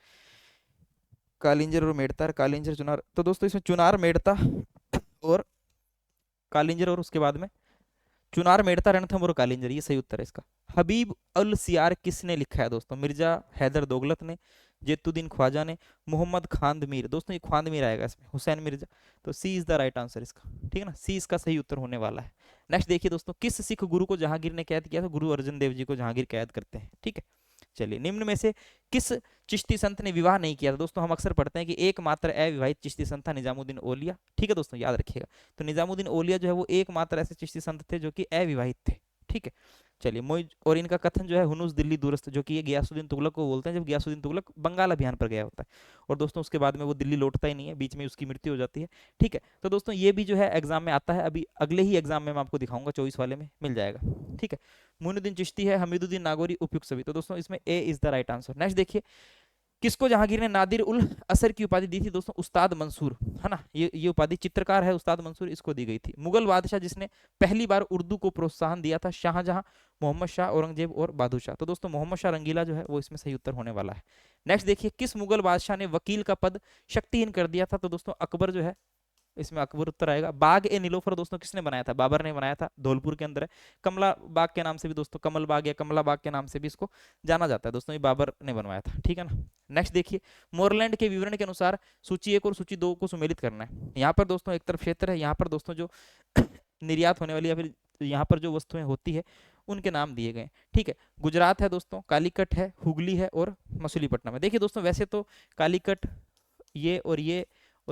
कालिंजर और मेड़ता, कालिंजर, चुनार। तो दोस्तों इसमें चुनार, मेड़ता और कालिंजर, और उसके बाद में चुनार, मेड़ता, रणथंभौर और कालिंजर, ये सही उत्तर है इसका। हबीब उल सियार किसने लिखा है दोस्तों? मिर्जा हैदर दोगलत ने, जेतुद्दीन ख्वाजा ने, मोहम्मद खानदमीर। दोस्तों ये खानदमीर आएगा इसमें, हुसैन मिर्जा। तो C is the right answer इसका, ठीक है ना, सी इसका सही उत्तर होने वाला है। नेक्स्ट देखिए दोस्तों, किस सिख गुरु को जहांगीर ने कैद किया था? गुरु अर्जन देव जी को जहांगीर कैद करते हैं, ठीक है। चलिए, निम्न में से किस चिश्ती संत ने विवाह नहीं किया था? दोस्तों हम अक्सर पढ़ते हैं कि एकमात्र अविवाहित चिश्ती संत था निजामुद्दीन औलिया, ठीक है दोस्तों, याद रखिएगा। तो निजामुद्दीन औलिया जो है वो एकमात्र ऐसे चिश्ती संत थे जो कि अविवाहित थे, ठीक है। चलिए, मोइज और इनका कथन जो है हुनूस दिल्ली दूरस्थ, जो कि ये गियासुद्दीन तुगलक को बोलते हैं, जब गियासुद्दीन तुगलक बंगाल अभियान पर गया होता है। और दोस्तों उसके बाद में वो दिल्ली लौटता ही नहीं है, बीच में उसकी मृत्यु हो जाती है, ठीक है। तो दोस्तों ये भी जो है एग्जाम में आता है, अभी अगले ही एग्जाम में मैं आपको दिखाऊंगा, 24 वाले में मिल जाएगा, ठीक है। मोइनुद्दीन चिश्ती है, हमीदुद्दीन नागौरी, उपयुक्त सभी। तो दोस्तों इसमें A is the right answer. Next देखिए, किसको जहांगीर ने नादिर उल असर की उपाधि दी थी? दोस्तों उस्ताद मंसूर, है ना, ये उपाधि चित्रकार है उस्ताद मंसूर, इसको दी गई थी। मुगल बादशाह जिसने पहली बार उर्दू को प्रोत्साहन दिया था? शाहजहां, मोहम्मद शाह, औरंगजेब और बहादुर शाह। तो दोस्तों मोहम्मद शाह रंगीला जो है वो इसमें सही उत्तर होने वाला है। नेक्स्ट देखिए, किस मुगल बादशाह ने वकील का पद शक्तिहीन कर दिया था? तो दोस्तों अकबर जो है, इसमें अकबर उत्तर आएगा। बाग ए नीलोफर दोस्तों किसने बनाया था? बाबर ने बनाया था, धौलपुर के अंदर है। कमला बाग के नाम से भी दोस्तों, कमल बाग या कमला बाग के नाम से भी इसको जाना जाता है दोस्तों, ये बाबर ने बनवाया था, ठीक है ना। नेक्स्ट देखिए, मोरलैंड के विवरण के अनुसार सूची 1 और सूची 2 को सुमेलित करना है। यहाँ पर दोस्तों एक तरफ क्षेत्र है, यहाँ पर दोस्तों जो निर्यात होने वाली या फिर यहाँ पर जो वस्तुएं होती है उनके नाम दिए गए, ठीक है। गुजरात है दोस्तों, कालीकट है, हुगली है और मसूलीपट्टनम है। देखिए दोस्तों वैसे तो कालीकट, ये और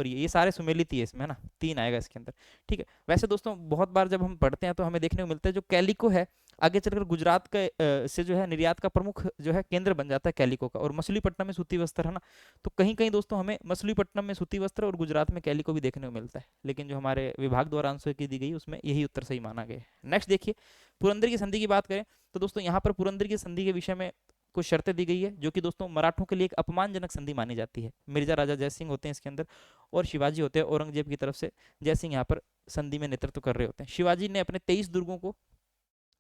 ये सारे सुमेलित ही है इसमें, है ना, 3 आएगा इसके अंदर, ठीक है। वैसे दोस्तों बहुत बार जब हम पढ़ते हैं तो हमें देखने को मिलता है जो कैलिको है आगे चलकर गुजरात का से जो है निर्यात का प्रमुख जो है केंद्र बन जाता है कैलिको का। और मछलीपट्टनम में सूती वस्त्र, है ना, तो कहीं कहीं दोस्तों हमें मछलीपट्टनम में सूती वस्त्र और गुजरात में कैलिको भी देखने को मिलता है, लेकिन जो हमारे विभाग द्वारा आंसर की दी गई उसमें यही उत्तर सही माना गया है। नेक्स्ट देखिए, पुरंदर की संधि की बात करें तो दोस्तों यहाँ पर पुरंदर की संधि के विषय में कुछ शर्तें दी गई है जो कि दोस्तों मराठों के लिए एक अपमानजनक संधि मानी जाती है। मिर्जा राजा जय सिंह होते हैं इसके अंदर और शिवाजी होते हैं औरंगजेब की तरफ से। जय सिंह यहाँ पर संधि में नेतृत्व कर रहे होते हैं। शिवाजी ने अपने 23 दुर्गों को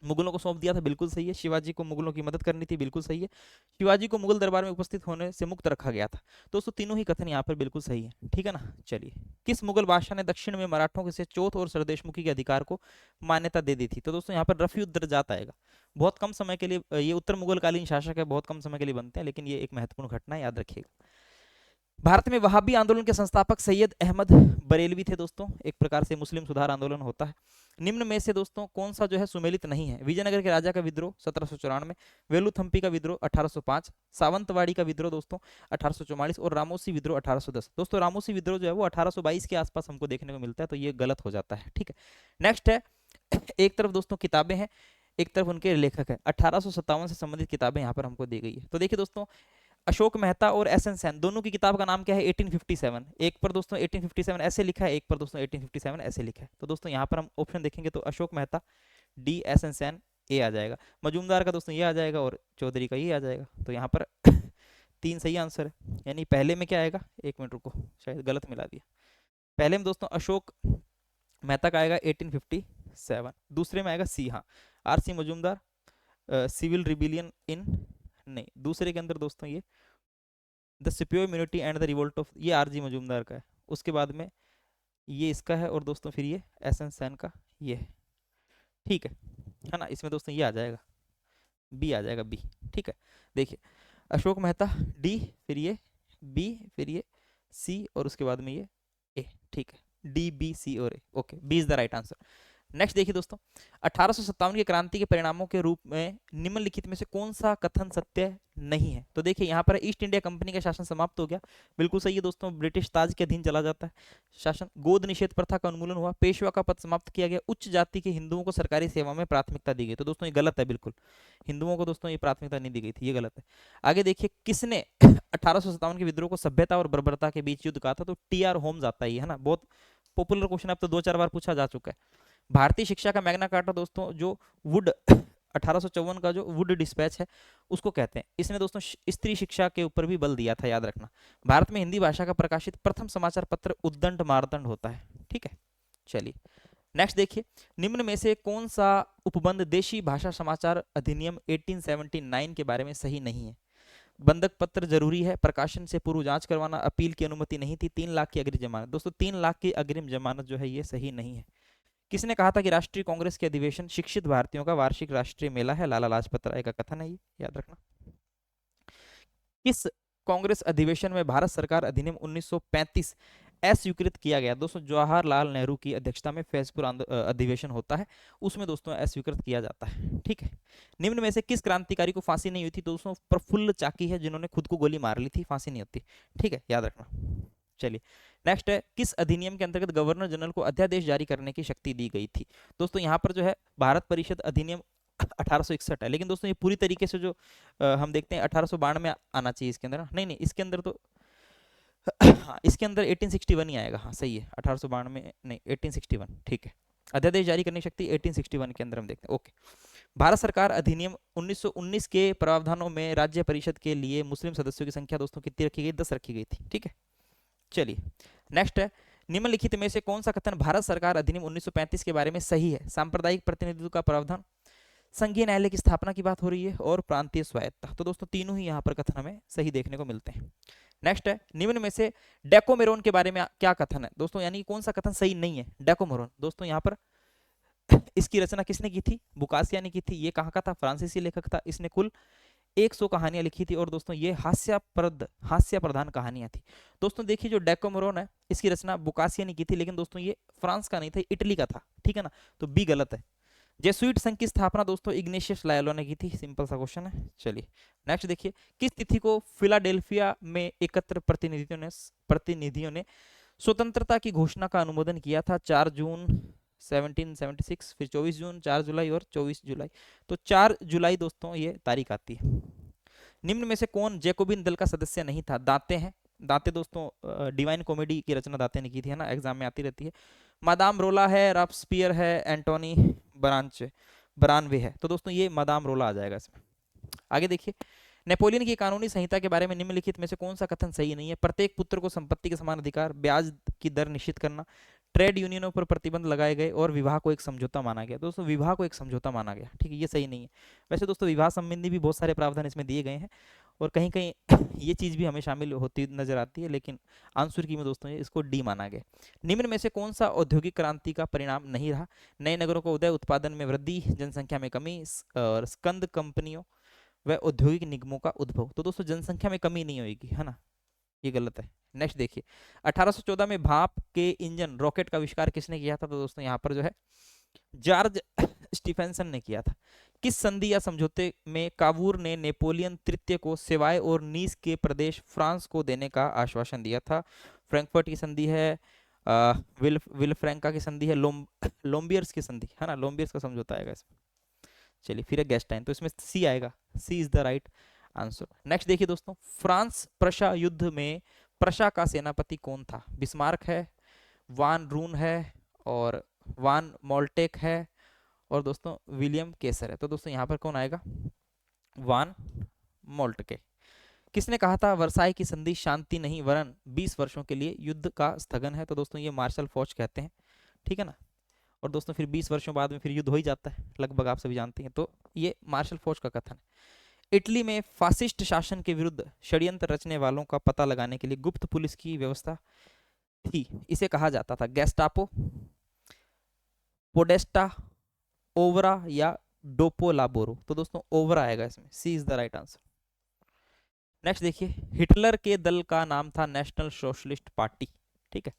मुगलों को सौंप दिया था, बिल्कुल सही है। शिवाजी को मुगलों की मदद करनी थी, बिल्कुल सही है। शिवाजी को मुगल दरबार में उपस्थित होने से मुक्त रखा गया था। दोस्तों तीनों ही कथन यहाँ पर बिल्कुल सही है, ठीक है ना। चलिए, किस मुगल बादशाह ने दक्षिण में मराठों के से चौथ और सरदेशमुखी के अधिकार को मान्यता दे दी थी? तो दोस्तों यहाँ पर रफीउद्दर्जात आएगा। बहुत कम समय के लिए ये उत्तर मुगल कालीन शासक है, बहुत कम समय के लिए बनते हैं, लेकिन ये एक महत्वपूर्ण घटना है, याद रखिएगा। भारत में वहाबी आंदोलन के संस्थापक सैयद अहमद बरेलवी थे दोस्तों, एक प्रकार से मुस्लिम सुधार आंदोलन होता है। निम्न में से दोस्तों कौन सा जो है सुमेलित नहीं है? विजयनगर के राजा का विद्रोह 1794, वेलुथम्पी का विद्रोह 1805, सावंतवाड़ी का विद्रोह दोस्तों 1844 और रामोसी विद्रोह 1810। दोस्तों रामोसी विद्रोह जो है वो 1822 के आसपास हमको देखने को मिलता है, तो ये गलत हो जाता है, ठीक है। नेक्स्ट है, एक तरफ दोस्तों किताबें हैं, एक तरफ उनके लेखक है। 1857 से संबंधित किताबें यहाँ पर हमको दी गई है। तो देखिए दोस्तों, अशोक मेहता और एस एन सैन दोनों की किताब का नाम क्या है? 1857। एक पर दोस्तों 1857 ऐसे लिखा है, एक पर दोस्तों 1857 ऐसे लिखा है। तो दोस्तों यहाँ पर हम ऑप्शन देखेंगे तो Ashok Mehta D, S N Sen A आ जाएगा, मजूमदार का दोस्तों ये आ जाएगा और चौधरी का ये आ जाएगा। तो यहाँ पर 3 सही आंसर है। यानी पहले में क्या आएगा, 1 मिनट रुको, शायद गलत मिला दिया। पहले में दोस्तों अशोक मेहता का आएगा 1857। दूसरे में आएगा सी, हाँ, R C Majumdar, civil rebellion in, नहीं, दूसरे के अंदर दोस्तों ये the sepoy mutiny and the revolt of, ये आर जी मजूमदार का है। उसके बाद में ये इसका है, और दोस्तों फिर ये एस एन सैन का ये है। ठीक है ना, इसमें दोस्तों ये आ जाएगा, बी आ जाएगा, बी। ठीक है, देखिए अशोक मेहता डी, फिर ये बी, फिर ये सी, और उसके बाद में ये ए। ठीक है, डी बी सी और A, okay, B is the right answer. Next देखिए दोस्तों, 1857 की क्रांति के परिणामों के रूप में निम्नलिखित में से कौन सा कथन सत्य नहीं है? तो देखिए यहाँ पर ईस्ट इंडिया कंपनी का शासन समाप्त हो गया, बिल्कुल सही है दोस्तों, ब्रिटिश ताज के अधीन चला जाता है शासन। गोद निषेध प्रथा का उन्मूलन हुआ, पेशवा का पद समाप्त किया गया, उच्च जाति के हिंदुओं को सरकारी सेवा में प्राथमिकता दी गई। तो दोस्तों ये गलत है, बिल्कुल हिंदुओं को दोस्तों ये प्राथमिकता नहीं दी गई थी, ये गलत है। आगे देखिए, किसने 1857 के विद्रोह को सभ्यता और बर्बरता के बीच युद्ध कहा था? तो टी आर होम्स आता है ना, बहुत पॉपुलर क्वेश्चन, अब तो 2-4 बार पूछा जा चुका है। भारतीय शिक्षा का मैग्ना कार्टा दोस्तों, जो वुड 1854 का जो वुड डिस्पैच है उसको कहते हैं। इसने दोस्तों स्त्री शिक्षा के ऊपर भी बल दिया था, याद रखना। भारत में हिंदी भाषा का प्रकाशित प्रथम समाचार पत्र उद्दंड मारदंड होता है। ठीक है, चलिए नेक्स्ट देखिए, निम्न में से कौन सा उपबंध देशी भाषा समाचार अधिनियम 1879 के बारे में सही नहीं है? बंधक पत्र जरूरी है, प्रकाशन से पूर्व जांच करवाना, अपील की अनुमति नहीं थी, 3 लाख की अग्रिम जमानत। दोस्तों 3 लाख की अग्रिम जमानत जो है ये सही नहीं है। किसने कहा था कि राष्ट्रीय कांग्रेस के अधिवेशन शिक्षित भारतीयों का वार्षिक राष्ट्रीय मेला है? लाला लाजपत राय का कथन है, ये याद रखना। किस कांग्रेस अधिवेशन में भारत सरकार अधिनियम 1935 अस्वीकृत किया गया? दोस्तों जवाहरलाल नेहरू की अध्यक्षता में फैजपुर अधिवेशन होता है, उसमें दोस्तों अस्वीकृत किया जाता है। ठीक है, निम्न में से किस क्रांतिकारी को फांसी नहीं हुई थी? दोस्तों प्रफुल्ल चाकी है, जिन्होंने खुद को गोली मार ली थी, फांसी नहीं होती। ठीक है, याद रखना। चलिए नेक्स्ट है, किस अधिनियम के अंतर्गत गवर्नर जनरल को अध्यादेश जारी करने की शक्ति दी गई थी? दोस्तों यहाँ पर जो है भारत परिषद अधिनियम 1861 है, लेकिन दोस्तों ये पूरी तरीके से जो हम देखते हैं 1892 में आना चाहिए इसके अंदर। नहीं नहीं, इसके अंदर तो हाँ, इसके अंदर 1861 ही आएगा, हाँ सही है, 1892 में नहीं, 1861। ठीक है, अध्यादेश जारी करने की शक्ति 1861 के अंदर हम देखते हैं। ओके, भारत सरकार अधिनियम 1919 के प्रावधानों में राज्य परिषद के लिए मुस्लिम सदस्यों की संख्या दोस्तों कितनी रखी गई? 10 रखी गई थी। ठीक है, चलिए नेक्स्ट है, निम्नलिखित में से कौन सा कथन भारत सरकार अधिनियम 1935 के बारे में सही है? सांप्रदायिक प्रतिनिधित्व का प्रावधान, संघीय न्यायालय की स्थापना की बात हो रही है, और प्रांतीय स्वायत्ता। तो दोस्तों तीनों ही यहाँ पर कथन हमें सही देखने को मिलते हैं। नेक्स्ट है, निम्न में से डेकोमेरोन के बारे में क्या कथन है? दोस्तों यानी कौन सा कथन सही नहीं है? डेकोमेरोन दोस्तों यहाँ पर इसकी रचना किसने की थी? बुकासिया ने की थी। ये कहाँ का था? फ्रांसीसी लेखक था। इसने कुल 100 कहानियां लिखी थी, और दोस्तों ये हास्य प्रधान कहानियां थी। दोस्तों देखिए, जो डेकोमेरोन है इसकी रचना बुकासिया ने की थी, लेकिन दोस्तों ये फ्रांस का नहीं था, इटली का था। ठीक है ना, तो बी गलत है। जेसुइट संघ की स्थापना दोस्तों इग्नेशियस लायोला ने की थी। सिंपल सा क्वेश्चन है। चलिए नेक्स्ट देखिए, किस तिथि को फिलाडेल्फिया में एकत्र प्रतिनिधियों ने स्वतंत्रता की घोषणा का अनुमोदन किया था? 4 जून 1776, फिर 24 जून, 4 जुलाई और 24 जुलाई। तो 4 जुलाई दोस्तों ये तारीख आती है। निम्न में से कौन जैकोबिन दल का सदस्य नहीं था? दांते हैं। दांते दोस्तों डिवाइन कॉमेडी की रचना दांते ने की थी, है ना, एग्जाम में आती रहती है। मादाम रोला है, रॉबस्पियर है, एंटोनी बरानवे है। तो दोस्तों ये मादाम रोला आ जाएगा इसमें। आगे देखिए, नेपोलियन की कानूनी संहिता के बारे में निम्नलिखित में से कौन सा कथन सही नहीं है? प्रत्येक पुत्र को संपत्ति के समान अधिकार, ब्याज की दर निश्चित करना, ट्रेड यूनियनों पर प्रतिबंध लगाए गए, और विवाह को एक समझौता माना गया। दोस्तों विवाह को एक समझौता माना गया, ठीक है, ये सही नहीं है। वैसे दोस्तों विवाह संबंधी भी बहुत सारे प्रावधान इसमें दिए गए हैं, और कहीं कहीं ये चीज़ भी हमें शामिल होती नजर आती है, लेकिन आंसर की में दोस्तों इसको डी माना गया। निम्न में से कौन सा औद्योगिक क्रांति का परिणाम नहीं रहा? नए नगरों का उदय, उत्पादन में वृद्धि, जनसंख्या में कमी, और स्कंद कंपनियों व औद्योगिक निगमों का उद्भव। तो दोस्तों जनसंख्या में कमी नहीं होगी, है ना, ये गलत है। नेक्स्ट देखिए, 1814 में भाप के इंजन रॉकेट का आविष्कार किसने किया था? तो दोस्तों यहाँ पर जो है जॉर्ज स्टीफेंसन ने किया था। किस संधि या समझौते में कावूर ने नेपोलियन तृतीय को सेवाय और नीस के प्रदेश फ्रांस को देने का आश्वासन दिया था? फ्रैंकफर्ट की संधि है, विलफ्रैंका की संधि है, लोम्बियर्स की संधि, है ना, लोम्बियर्स का समझौता आएगा इसमें। चलिए फिर है गेस्टाइन, तो इसमें सी आएगा, C is the right answer. Next देखिए दोस्तों, फ्रांस प्रशा युद्ध में प्रशा का सेनापति कौन था? बिस्मार्क है, वान रून है, और वान मोल्टेक है, और दोस्तों विलियम केसर है। तो दोस्तों यहाँ पर कौन आएगा? वान मोल्टके। किसने कहा था वर्साई की संधि शांति नहीं वरन 20 वर्षों के लिए युद्ध का स्थगन है? तो दोस्तों ये मार्शल फोच कहते हैं, ठीक है ना। और दोस्तों फिर 20 वर्षों बाद में फिर युद्ध हो ही जाता है, लगभग आप सभी जानते हैं। तो ये मार्शल फोर्स का कथन है। इटली में फासिस्ट शासन के विरुद्ध षड्यंत्र रचने वालों का पता लगाने के लिए गुप्त पुलिस की व्यवस्था थी। इसे कहा जाता था गेस्टापो, पोडेस्टा, ओवरा या डोपो लाबोरो। तो दोस्तों ओवरा आएगा इसमें, C is the right answer. Next देखिए, हिटलर के दल का नाम था नेशनल सोशलिस्ट पार्टी। ठीक है।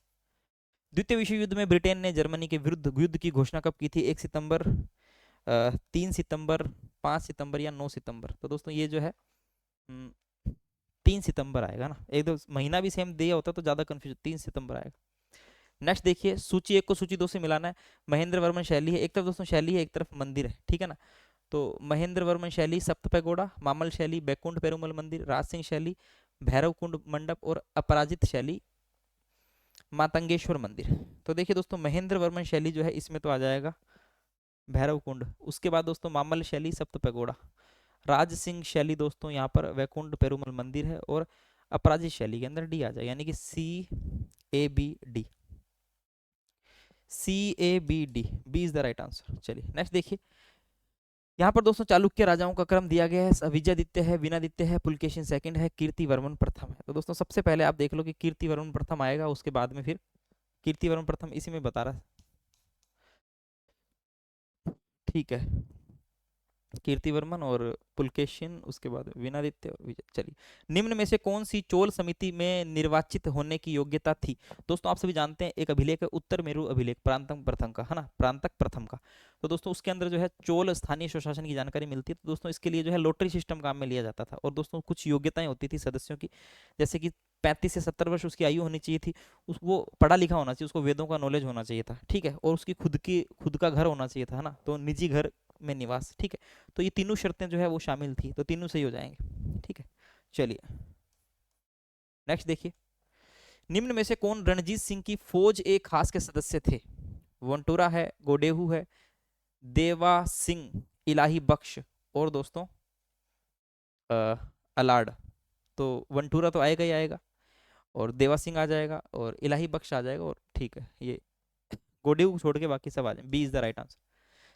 द्वितीय विश्व युद्ध में ब्रिटेन ने जर्मनी के विरुद्ध युद्ध की घोषणा कब की थी? 1 सितंबर, 3 सितंबर, 5 सितंबर या 9 सितंबर? तो दोस्तों ये जो है 3 सितंबर आएगा ना, एक दो महीना भी सेम दिया होता तो ज्यादा कंफ्यूज, 3 सितंबर आएगा। नेक्स्ट देखिए, सूची 1 को सूची 2 से मिलाना है। महेंद्र वर्मन शैली है, एक तरफ दोस्तों शैली है, एक तरफ मंदिर है, ठीक है ना। तो महेंद्र वर्मन शैली सप्त पैगोडा, मामल शैली बैकुंठ पेरुमल मंदिर, राज सिंह शैली भैरव कुंड मंडप और अपराजित शैली मातंगेश्वर मंदिर। तो देखिए दोस्तों, महेंद्र वर्मन शैली जो है इसमें तो आ जाएगा भैरव कुंड, उसके बाद दोस्तों मामल शैली सप्त पैगोडा, राज सिंह शैली दोस्तों यहाँ पर वैकुंठ पेरुमल मंदिर है, और अपराजित शैली के अंदर डी आ जाए, यानी कि CABD, CABD, B is the right answer. चलिए नेक्स्ट देखिए, यहाँ पर दोस्तों चालुक्य राजाओं का क्रम दिया गया है। विजयादित्य है, विनादित्य है, पुलकेशिन सेकंड है, कीर्तिवर्मन प्रथम है। तो दोस्तों सबसे पहले आप देख लो कि कीर्तिवर्मन प्रथम आएगा, उसके बाद में फिर कीर्तिवर्मन प्रथम, इसी में बता रहा, ठीक है, कीर्तिवर्मन और पुलकेशिन, उसके बाद विनादित्य और विजय। चलिए, निम्न में से कौन सी चोल समिति में निर्वाचित होने की योग्यता थी? दोस्तों आप सभी जानते हैं एक अभिलेख है उत्तर मेरु अभिलेख प्रांतक प्रथम का, है ना, प्रांतक प्रथम का। तो दोस्तों उसके अंदर जो है चोल स्थानीय स्वशासन की जानकारी मिलती है। तो दोस्तों इसके लिए जो है लॉटरी सिस्टम काम में लिया जाता था, और दोस्तों कुछ योग्यताएं होती थी सदस्यों की, जैसे कि 35 से 70 वर्ष उसकी आयु होनी चाहिए थी, वो पढ़ा लिखा होना चाहिए, उसको वेदों का नॉलेज होना चाहिए था, ठीक है, और उसकी खुद का घर होना चाहिए था, है ना, तो निजी घर में निवास, ठीक है। तो ये तीनों शर्तें जो है वो शामिल थी, तो तीनों सही हो जाएंगे, ठीक है। चलिए नेक्स्ट देखिए, निम्न में से कौन रणजीत सिंह की फौज ए खास के सदस्य थे? वंटूरा है, गोडेहू है, देवा सिंह, इलाही बख्श और दोस्तों अलाड। तो वंटूरा तो आएगा ही आएगा, और देवा सिंह आ जाएगा, और इलाही बख्श आ जाएगा, और ठीक है, ये गोडेहू छोड़ के बाकी सब आ जाए, B is the right answer.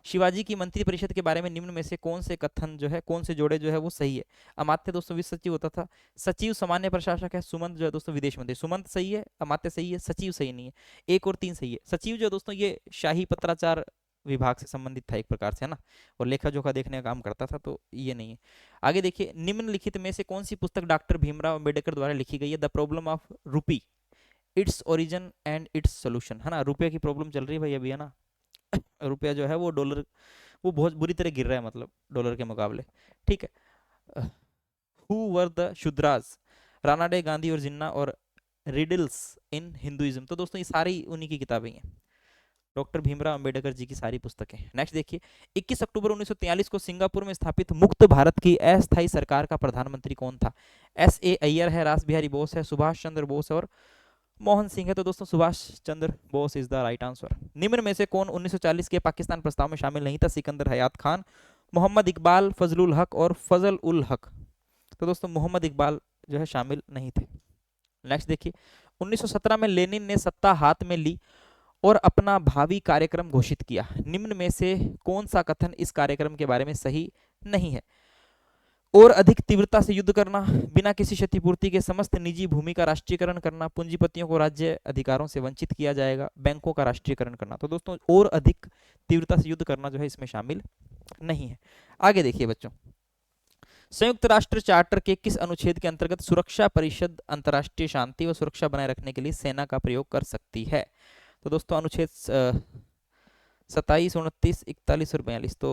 Shivaji की मंत्री परिषद के बारे में निम्न में से कौन से कथन जो है, कौन से जोड़े जो है वो सही है? अमात्य दोस्तों विश्व सचिव होता था, सचिव सामान्य प्रशासक है, सुमंत जो है दोस्तों विदेश मंत्री। सुमंत सही है, अमात्य सही है, सचिव सही नहीं है। 1 और 3 सही है। सचिव जो है दोस्तों ये शाही पत्राचार विभाग से संबंधित था एक प्रकार से, है ना, और लेखा जोखा देखने का काम करता था, तो ये नहीं है। आगे देखिए, निम्नलिखित में से कौन सी पुस्तक डॉक्टर भीमराव अम्बेडकर द्वारा लिखी गई है? द प्रॉब्लम ऑफ रूपी, its origin and its solution, है ना, रुपये की प्रॉब्लम चल रही है भाई अभी, है ना, रुपया जो है वो डॉलर, वो बहुत बुरी तरह गिर रहा है, मतलब डॉलर के मुकाबले, ठीक है। Who were the Shudras, Ranade, Gandhi और जिन्ना, और रिडल्स इन हिंदुइज्म। तो दोस्तों ये सारी उन्हीं की किताबें हैं, डॉक्टर भीमराव अंबेडकर जी की सारी पुस्तकें। नेक्स्ट देखिए, 21 अक्टूबर 1943 को सिंगापुर में स्थापित मुक्त भारत की अस्थायी सरकार का प्रधानमंत्री कौन था? S.A. अय्यर है, रास बिहारी बोस है, सुभाष चंद्र बोस है, और मोहन सिंह है। तो दोस्तों Subhash Chandra Bose is the right answer. निम्न में से कौन 1940 के पाकिस्तान प्रस्ताव में शामिल नहीं था? सिकंदर हयात खान, मोहम्मद इकबाल, फजलुल हक और फजल उल हक। तो दोस्तों मोहम्मद इकबाल जो है शामिल नहीं थे। नेक्स्ट देखिए, 1917 में लेनिन ने सत्ता हाथ में ली और अपना भावी कार्यक्रम घोषित किया। निम्न में से कौन सा कथन इस कार्यक्रम के बारे में सही नहीं है? और अधिक तीव्रता से युद्ध करना, बिना किसी क्षतिपूर्ति के समस्त निजी भूमि का राष्ट्रीयकरण करना, पूंजीपतियों को राज्य अधिकारों से वंचित किया जाएगा, बैंकों का राष्ट्रीयकरण करना। तो दोस्तों और अधिक तीव्रता से युद्ध करना जो है इसमें शामिल नहीं है। आगे देखिए बच्चों, संयुक्त राष्ट्र चार्टर के किस अनुच्छेद के अंतर्गत सुरक्षा परिषद अंतर्राष्ट्रीय शांति व सुरक्षा बनाए रखने के लिए सेना का प्रयोग कर सकती है? तो दोस्तों अनुच्छेद 27, 29, 41 और 42। तो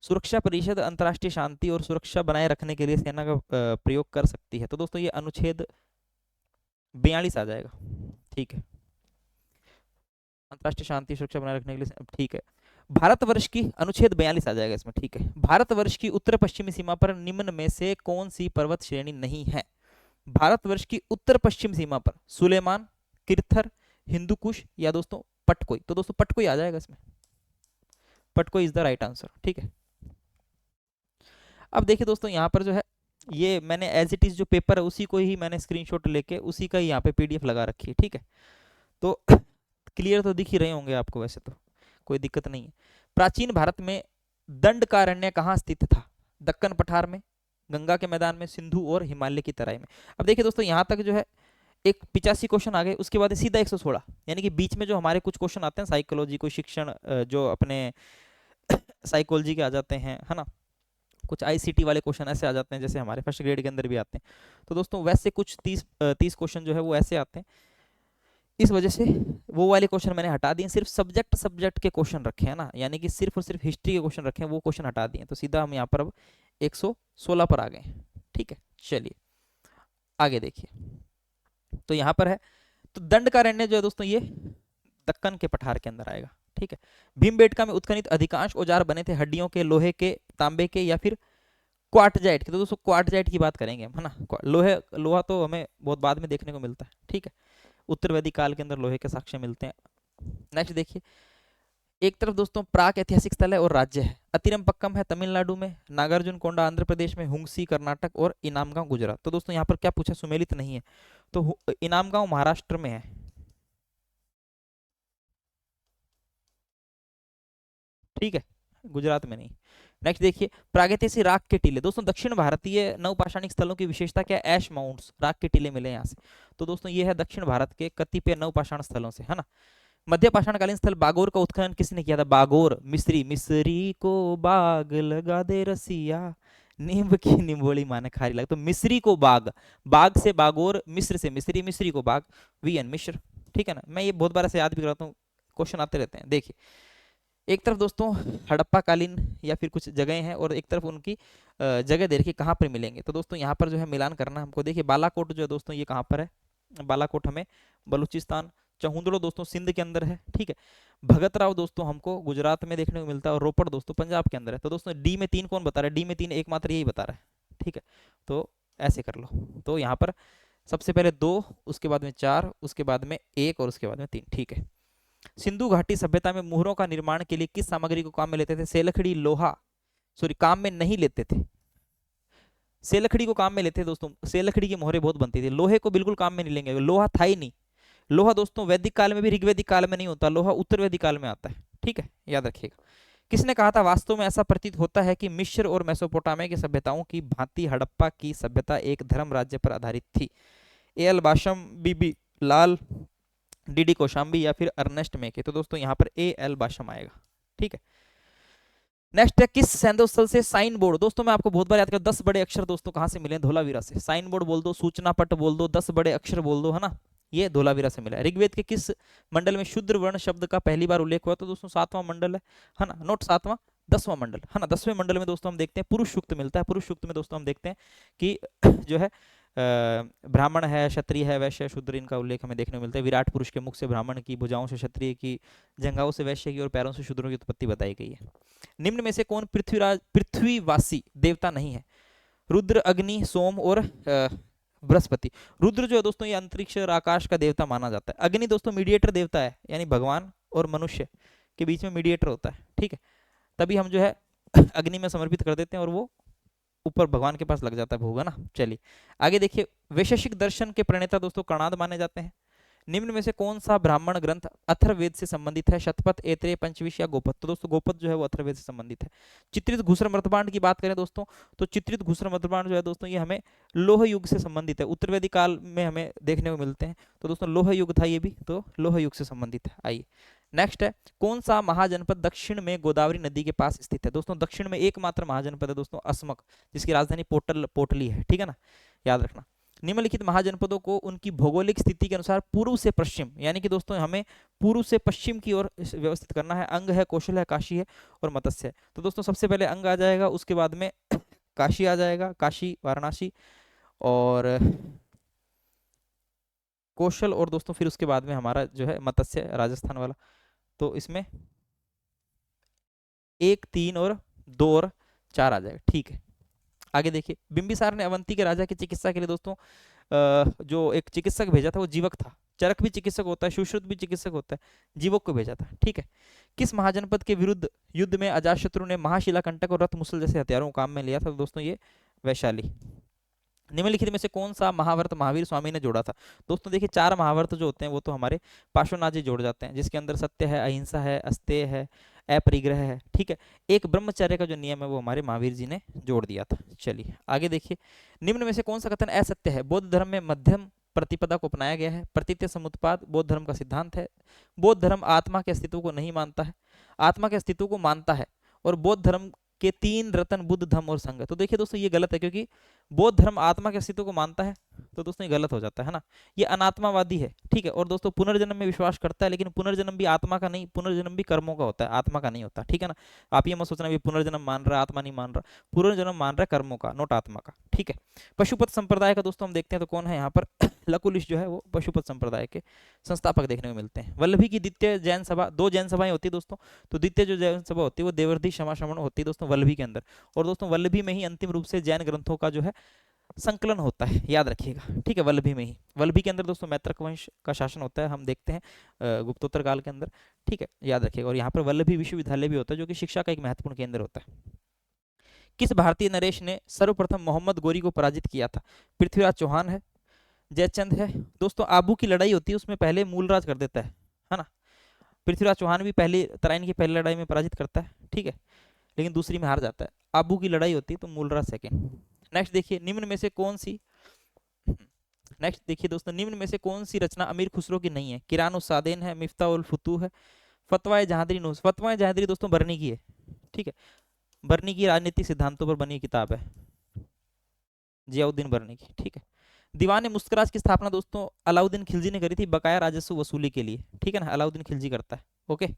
सुरक्षा परिषद अंतर्राष्ट्रीय शांति और सुरक्षा बनाए रखने के लिए सेना का प्रयोग कर सकती है। तो दोस्तों ये अनुच्छेद 42 आ जाएगा, ठीक है, अंतर्राष्ट्रीय शांति सुरक्षा बनाए रखने के लिए, ठीक है। भारतवर्ष की अनुच्छेद 42 आ जाएगा इसमें, ठीक है। भारतवर्ष की उत्तर पश्चिमी सीमा पर निम्न में से कौन सी पर्वत श्रेणी नहीं है? भारतवर्ष की उत्तर पश्चिम सीमा पर सुलेमान, किरथर, हिंदुकुश या दोस्तों पटकोई। तो दोस्तों पटकोई आ जाएगा इसमें, Patkai is the right answer, ठीक है। अब देखिए दोस्तों यहाँ पर जो है ये मैंने एज इट इज जो पेपर है उसी को ही मैंने स्क्रीनशॉट लेके उसी का ही यहाँ पे PDF लगा रखी है, ठीक है। तो क्लियर तो दिख ही रहे होंगे आपको, वैसे तो कोई दिक्कत नहीं है। प्राचीन भारत में दंडकारण्य कहाँ स्थित था? दक्कन पठार में, गंगा के मैदान में, सिंधु और हिमालय की तराई में। अब देखिए दोस्तों, यहाँ तक जो है एक 85 क्वेश्चन आ गए, उसके बाद सीधा 116, यानी कि बीच में जो हमारे कुछ क्वेश्चन आते हैं साइकोलॉजी को शिक्षण, जो अपने साइकोलॉजी के आ जाते हैं, है ना, कुछ आईसीटी वाले क्वेश्चन ऐसे आ जाते हैं, जैसे हमारे फर्स्ट ग्रेड के अंदर भी आते हैं। तो दोस्तों वैसे कुछ 30 क्वेश्चन जो है वो ऐसे आते हैं, इस वजह से वो वाले क्वेश्चन मैंने हटा दिए, सिर्फ सब्जेक्ट सब्जेक्ट के क्वेश्चन रखे हैं ना, यानी कि सिर्फ और सिर्फ हिस्ट्री के क्वेश्चन रखे हैं, वो क्वेश्चन हटा दिए। तो सीधा हम यहाँ पर अब 116 पर आ गए। ठीक है, चलिए आगे देखिए। तो यहाँ पर है, तो दंडकारण्य जो है दोस्तों ये दक्कन के पठार के अंदर आएगा। ठीक है, भीमबेटका में उत्खनित अधिकांश औजार बने थे हड्डियों के, लोहे के, तांबे के या फिर क्वार्टजाइट के। तो दोस्तों क्वार्टजाइट की बात करेंगे हम, है ना। लोहा तो हमें बहुत बाद में देखने को मिलता है। ठीक है, उत्तर वैदिक काल के अंदर लोहे के साक्ष्य मिलते हैं। नेक्स्ट देखिए, एक तरफ दोस्तों प्राक ऐतिहासिक स्थल है और राज्य है। अतिरमपक्कम है तमिलनाडु में, नागार्जुन कोंडा आंध्र प्रदेश में, हुंगसी कर्नाटक और इनामगांव गुजरात। तो दोस्तों यहाँ पर क्या पूछा, सुमेलित नहीं है, तो इनामगांव महाराष्ट्र में है। ठीक है, गुजरात में नहीं। नेक्स्ट देखिए, प्रागैतिहासिक राख के टीले। दोस्तों दक्षिण भारतीय नवपाषाणिक स्थलों की विशेषता क्या है? ऐश माउंट्स, राख के टीले मिले यहाँ से। तो दोस्तों ये है दक्षिण भारत के कतिपय नवपाषाण स्थलों से, है ना। मध्य पाषाणकालीन स्थल बागोर का उत्खनन किसने किया था? बागोर, मिस्री। मिस्री को बाग लगा दे रसिया, नींब की निंबोली माने खारी लगे। तो मिस्री को बाग, बाग से बागोर, मिस्र से मिस्री, मिस्री को बाग, वी एन मिश्र। ठीक है ना, मैं ये बहुत बार ऐसे याद भी कराता हूँ, क्वेश्चन आते रहते हैं। देखिए, एक तरफ दोस्तों हड़प्पा कालीन या फिर कुछ जगह हैं, और एक तरफ उनकी जगह दे रखी कहाँ पर मिलेंगे। तो दोस्तों यहाँ पर जो है मिलान करना हमको। देखिए बालाकोट जो है दोस्तों ये कहाँ पर है? बालाकोट हमें बलूचिस्तान। चहुंदड़ो दोस्तों सिंध के अंदर है। ठीक है, भगत राव दोस्तों हमको गुजरात में देखने को मिलता है, और रोपड़ दोस्तों पंजाब के अंदर है। तो दोस्तों डी में 3 कौन बता रहा है? डी में 3 एकमात्र यही बता रहा है। ठीक है, तो ऐसे कर लो। तो यहाँ पर सबसे पहले 2, उसके बाद में 4, उसके बाद में 1 और उसके बाद में 3। ठीक है, सिंधु घाटी सभ्यता में मुहरों का निर्माण के लिए किस सामग्री को काम में लेते थे? सेलखड़ी, लोहा, सॉरी काम में नहीं लेते थे, सेलखड़ी को काम में लेते थे दोस्तों। सेलखड़ी की मोहरें बहुत बनती थी, लोहे को बिल्कुल काम में नहीं लेंगे, लोहा था ही नहीं। लोहा दोस्तों वैदिक काल में भी, ऋग्वैदिक काल में नहीं होता, लोहा उत्तर वैदिक काल में आता है। ठीक है, याद रखिएगा। किसने कहा था वास्तव में ऐसा प्रतीत होता है कि मिस्र और मेसोपोटामिया की सभ्यताओं की भांति हड़प्पा की सभ्यता एक धर्म राज्य पर आधारित थी? A L Basham, B B Lal, D D Kosambi या फिर अर्नेस्ट मेके। तो दोस्तों यहाँ पर ए एल बाशम आएगा। ठीक है, नेक्स्ट है, किस सैंधव स्थल से साइन बोर्ड? दोस्तों मैं आपको बहुत बार याद कर, 10 बड़े अक्षर दोस्तों कहाँ से मिले? धोलावीरा से। साइन बोर्ड बोल दो, सूचना पट बोल दो, 10 बड़े अक्षर बोल दो, है ना, ये धोलावीरा से मिला है। ऋग्वेद के किस मंडल में शूद्र वर्ण शब्द का पहली बार उल्लेख हुआ? तो दोस्तों 7वां मंडल है ना, नोट 7वां, 10वां मंडल, है ना। 10वें मंडल में दोस्तों हम देखते हैं पुरुष सूक्त मिलता है। पुरुष सूक्त में दोस्तों हम देखते हैं कि जो है ब्राह्मण है, क्षत्रिय है, वैश्य, शूद्र, इनका उल्लेख हमें देखने को मिलता है। विराट पुरुष के मुख से ब्राह्मण की, भुजाओं से क्षत्रिय की, जंघाओं से वैश्य की और पैरों से शूद्रों की उत्पत्ति बताई गई है। निम्न में से कौन पृथ्वीवासी देवता नहीं है? रुद्र, अग्नि, सोम और बृहस्पति। रुद्र जो है दोस्तों ये अंतरिक्ष और आकाश का देवता माना जाता है। अग्नि दोस्तों मीडिएटर देवता है, यानी भगवान और मनुष्य के बीच में मीडिएटर होता है। ठीक है, तभी हम जो है अग्नि में समर्पित कर देते हैं और वो ऊपर भगवान के पास लग जाता है भोग, है ना। चलिए आगे देखिए, वैशेषिक दर्शन के प्रणेता दोस्तों कणाद माने जाते हैं। निम्न में से कौन सा ब्राह्मण ग्रंथ अथर्ववेद से संबंधित है? शतपथ, ऐत्रेय, पंचविश या गोपद? तो दोस्तों गोपद जो है वो अथर्ववेद से संबंधित है। चित्रित घुसर मृतबांड की बात करें दोस्तों, तो चित्रित घुसर मृतबांड जो है दोस्तों ये हमें लोह युग से संबंधित है, उत्तर वैदिक काल में हमें देखने को मिलते हैं। तो दोस्तों लोह युग था ये भी, तो लोह युग से संबंधित है। आइए नेक्स्ट है, कौन सा महाजनपद दक्षिण में गोदावरी नदी के पास स्थित है? दोस्तों दक्षिण में एकमात्र महाजनपद है दोस्तों अस्मक, जिसकी राजधानी पोटली है। ठीक है ना, याद रखना। निम्नलिखित महाजनपदों को उनकी भौगोलिक स्थिति के अनुसार पूर्व से पश्चिम, यानी कि दोस्तों हमें पूर्व से पश्चिम की ओर व्यवस्थित करना है। अंग है, कौशल है, काशी है और मत्स्य है। तो दोस्तों सबसे पहले अंग आ जाएगा, उसके बाद में काशी आ जाएगा, काशी, वाराणसी और कौशल, और दोस्तों फिर उसके बाद में हमारा जो है मत्स्य, राजस्थान वाला। तो इसमें 1, 3 और 2 और 4 आ जाएगा। ठीक है, आगे देखिए, बिंबिसार ने अवंती के राजा की चिकित्सा के लिए दोस्तों जो एक चिकित्सक भेजा था वो जीवक था। चरक भी चिकित्सक होता है, सुश्रुत भी चिकित्सक होता है, जीवक को भेजा था। ठीक है, किस महाजनपद के विरुद्ध युद्ध में अजातशत्रु ने महाशिला कंटक और रथ मुसल जैसे हथियारों को काम में लिया था? तो दोस्तों ये वैशाली। निम्नलिखित में से कौन सा महाव्रत महावीर स्वामी ने जोड़ा था? दोस्तों देखिए, 4 महाव्रत जो होते हैं वो तो हमारे पार्श्वनाथ जी जोड़ जाते हैं, जिसके अंदर सत्य है, अहिंसा है, अस्तेय है, अपरिग्रह है। ठीक है। एक ब्रह्मचर्य का जो नियम है वो हमारे महावीर जी ने जोड़ दिया था। चलिए आगे देखिए, निम्न में से कौन सा कथन असत्य है? बौद्ध धर्म में मध्यम प्रतिपदा को अपनाया गया है। प्रतीत्य समुत्पाद बौद्ध धर्म का सिद्धांत है। बौद्ध धर्म आत्मा के अस्तित्व को नहीं मानता है, आत्मा के अस्तित्व को मानता है। और बौद्ध धर्म के 3 रत्न बुद्ध, धम्म और संघ। तो देखिए दोस्तों, ये गलत है, क्योंकि बौद्ध धर्म आत्मा के अस्तित्व को मानता है, तो दोस्तों ये गलत हो जाता है ना। ये अनात्मावादी है। ठीक है। और दोस्तों पुनर्जन्म में विश्वास करता है, लेकिन पुनर्जन्म भी आत्मा का नहीं, पुनर्जन्म भी कर्मों का होता है, आत्मा का नहीं होता। ठीक है ना। आप ये मत सोचना भी पुनर्जन्म मान रहा है, आत्मा नहीं मान रहा, पुनर्जन्म मान रहा है कर्मों का, नोट आत्मा का। ठीक है। पशुपत संप्रदाय का दोस्तों हम देखते हैं तो कौन है यहाँ पर? लकुलिश जो है वो पशुपत संप्रदाय के संस्थापक देखने को मिलते हैं। वल्लभी की द्वितीय जैन सभा, 2 जैन सभाएं होती है दोस्तों। तो द्वितीय जो जैन सभा होती है वो देवर्धि क्षमा श्रवण होती है दोस्तों वल्लभी के अंदर। और दोस्तों वल्लभी में ही अंतिम रूप से जैन ग्रंथों का जो है संकलन होता है, याद रखिएगा। ठीक है। वल्लभी में ही, वल्लभी के अंदर दोस्तों मैत्रक वंश का शासन होता है, हम देखते हैं गुप्तोत्तर काल के अंदर। ठीक है, याद रखिएगा। और यहाँ पर वल्लभी विश्वविद्यालय भी होता है, जो कि शिक्षा का एक महत्वपूर्ण केंद्र होता है। किस भारतीय नरेश ने सर्वप्रथम मोहम्मद गोरी को पराजित किया था? पृथ्वीराज चौहान है, जयचंद है। दोस्तों आबू की लड़ाई होती है, उसमें पहले मूलराज कर देता है ना। पृथ्वीराज चौहान भी पहली तराइन की पहली लड़ाई में पराजित करता है। ठीक है। लेकिन दूसरी में हार जाता है। आबू की लड़ाई होती है तो मूलराज सेकंड। नेक्स्ट देखिए, निम्न में से कौन सी नेक्स्ट देखिए दोस्तों, निम्न में से कौन सी रचना अमीर खुसरो की नहीं है? किरान उस सादेन है, मिफ्ता उल फुतू है, फतवा जहांदरी नूस। फतवा जहांदरी दोस्तों बरनी की है। ठीक है। बरनी की राजनीतिक सिद्धांतों पर बनी किताब है, जियाउद्दीन बरनी की। ठीक है। दीवान मुस्कराज की स्थापना दोस्तों अलाउद्दीन खिलजी ने करी थी, बकाया राजस्व वसूली के लिए। ठीक है ना, अलाउद्दीन खिलजी करता है। ओके।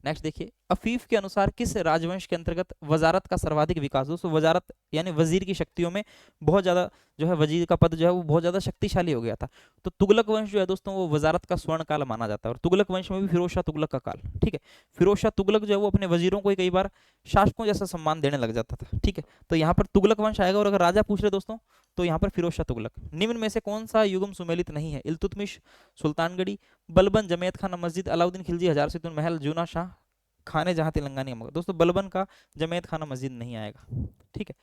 नेक्स्ट देखिए, अफीफ के अनुसार किस राजवंश के अंतर्गत वजारत का सर्वाधिक विकास? दोस्तों वजारत यानी वजीर की शक्तियों में बहुत ज्यादा जो है, वजीर का पद जो है वो बहुत ज्यादा शक्तिशाली हो गया था। तो तुगलक वंश जो है दोस्तों वो वजारत का स्वर्ण काल माना जाता है। और तुगलक वंश में भी फिरोज शाह तुगलक का काल। ठीक है। फिरोज शाह तुगलक जो है वो अपने वजीरों को ही कई बार शासकों जैसा सम्मान देने लग जाता था। ठीक है। तो यहाँ पर तुगलक वंश आएगा। और अगर राजा पूछ रहे दोस्तों तो यहाँ पर फिरोज शाह तुगलक। निम्न में से कौन सा युगम सुमेलित नहीं है? इल्तुतमिश, सुल्तानगढ़ी, बलबन, जमैयत खाना मस्जिद, अलाउद्दीन खिलजी, हजार सितुन महल, जूना शाह खाने जहां तेलंगाना का। दोस्तों बलबन का जमैयत खाना मस्जिद नहीं आएगा। ठीक है।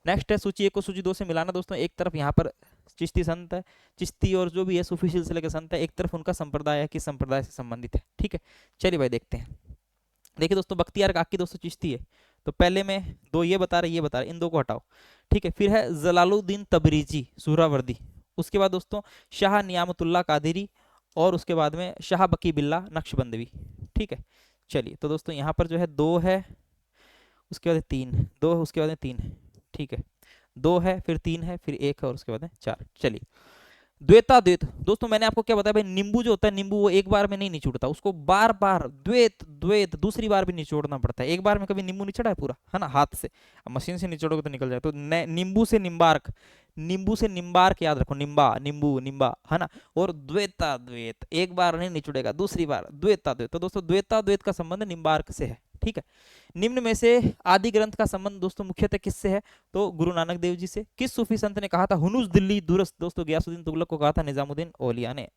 नेक्स्ट है सूची 1 को सूची 2 से मिलाना। दोस्तों एक तरफ यहाँ पर चिश्ती संत है, चिश्ती और जो भी है सूफी सिलसिले के संत है, एक तरफ उनका संप्रदाय है, किस संप्रदाय से संबंधित है। ठीक है। चलिए भाई देखते हैं। देखिए दोस्तों, बख्तियार काकी दोस्तों चिश्ती है। तो पहले में 2 ये बता रहे, ये बता रहे, इन 2 को हटाओ। ठीक है। फिर है जलालुद्दीन तबरीजी सुहरावर्दी। उसके बाद दोस्तों शाह नियामतुल्लाह कादिरी, और उसके बाद में शाह बकी बिल्ला नक्शबंदवी। ठीक है। चलिए तो दोस्तों यहाँ पर जो है 2 है, उसके बाद 3, 2 है, उसके बाद 3 है। ठीक है। 2 है, फिर 3 है, फिर 1 है, और उसके बाद 4। चलिए, द्वैता द्वैत दोस्तों मैंने आपको क्या बताया भाई, नींबू जो होता है, नींबू वो एक बार में नहीं निचोड़ता, उसको बार बार द्वैत द्वैत दूसरी बार भी निचोड़ना पड़ता है। एक बार में कभी नींबू निचड़ा है पूरा, है ना, हाथ से। अब मशीन से निचोड़ोगे तो निकल जाए। तो नींबू से निम्बार्क, नींबू से निम्बार्क याद रखो, निम्बा नींबू निम्बा, है ना। और द्वैता द्वैत एक बार नहीं निचोड़ेगा, दूसरी बार द्वैता द्वैत। तो दोस्तों द्वैता द्वैत का संबंध निम्बार्क से है। ठीक है। निम्न में से आदि ग्रंथ का संबंध दोस्तों मुख्यतः किससे है? तो गुरु नानक देव जी से। किस सूफी संत ने कहा था हुनूस दिल्ली दुरस्त? दोस्तों गयासुद्दीन तुगलक को कहा था निजामुद्दीन औलिया ने।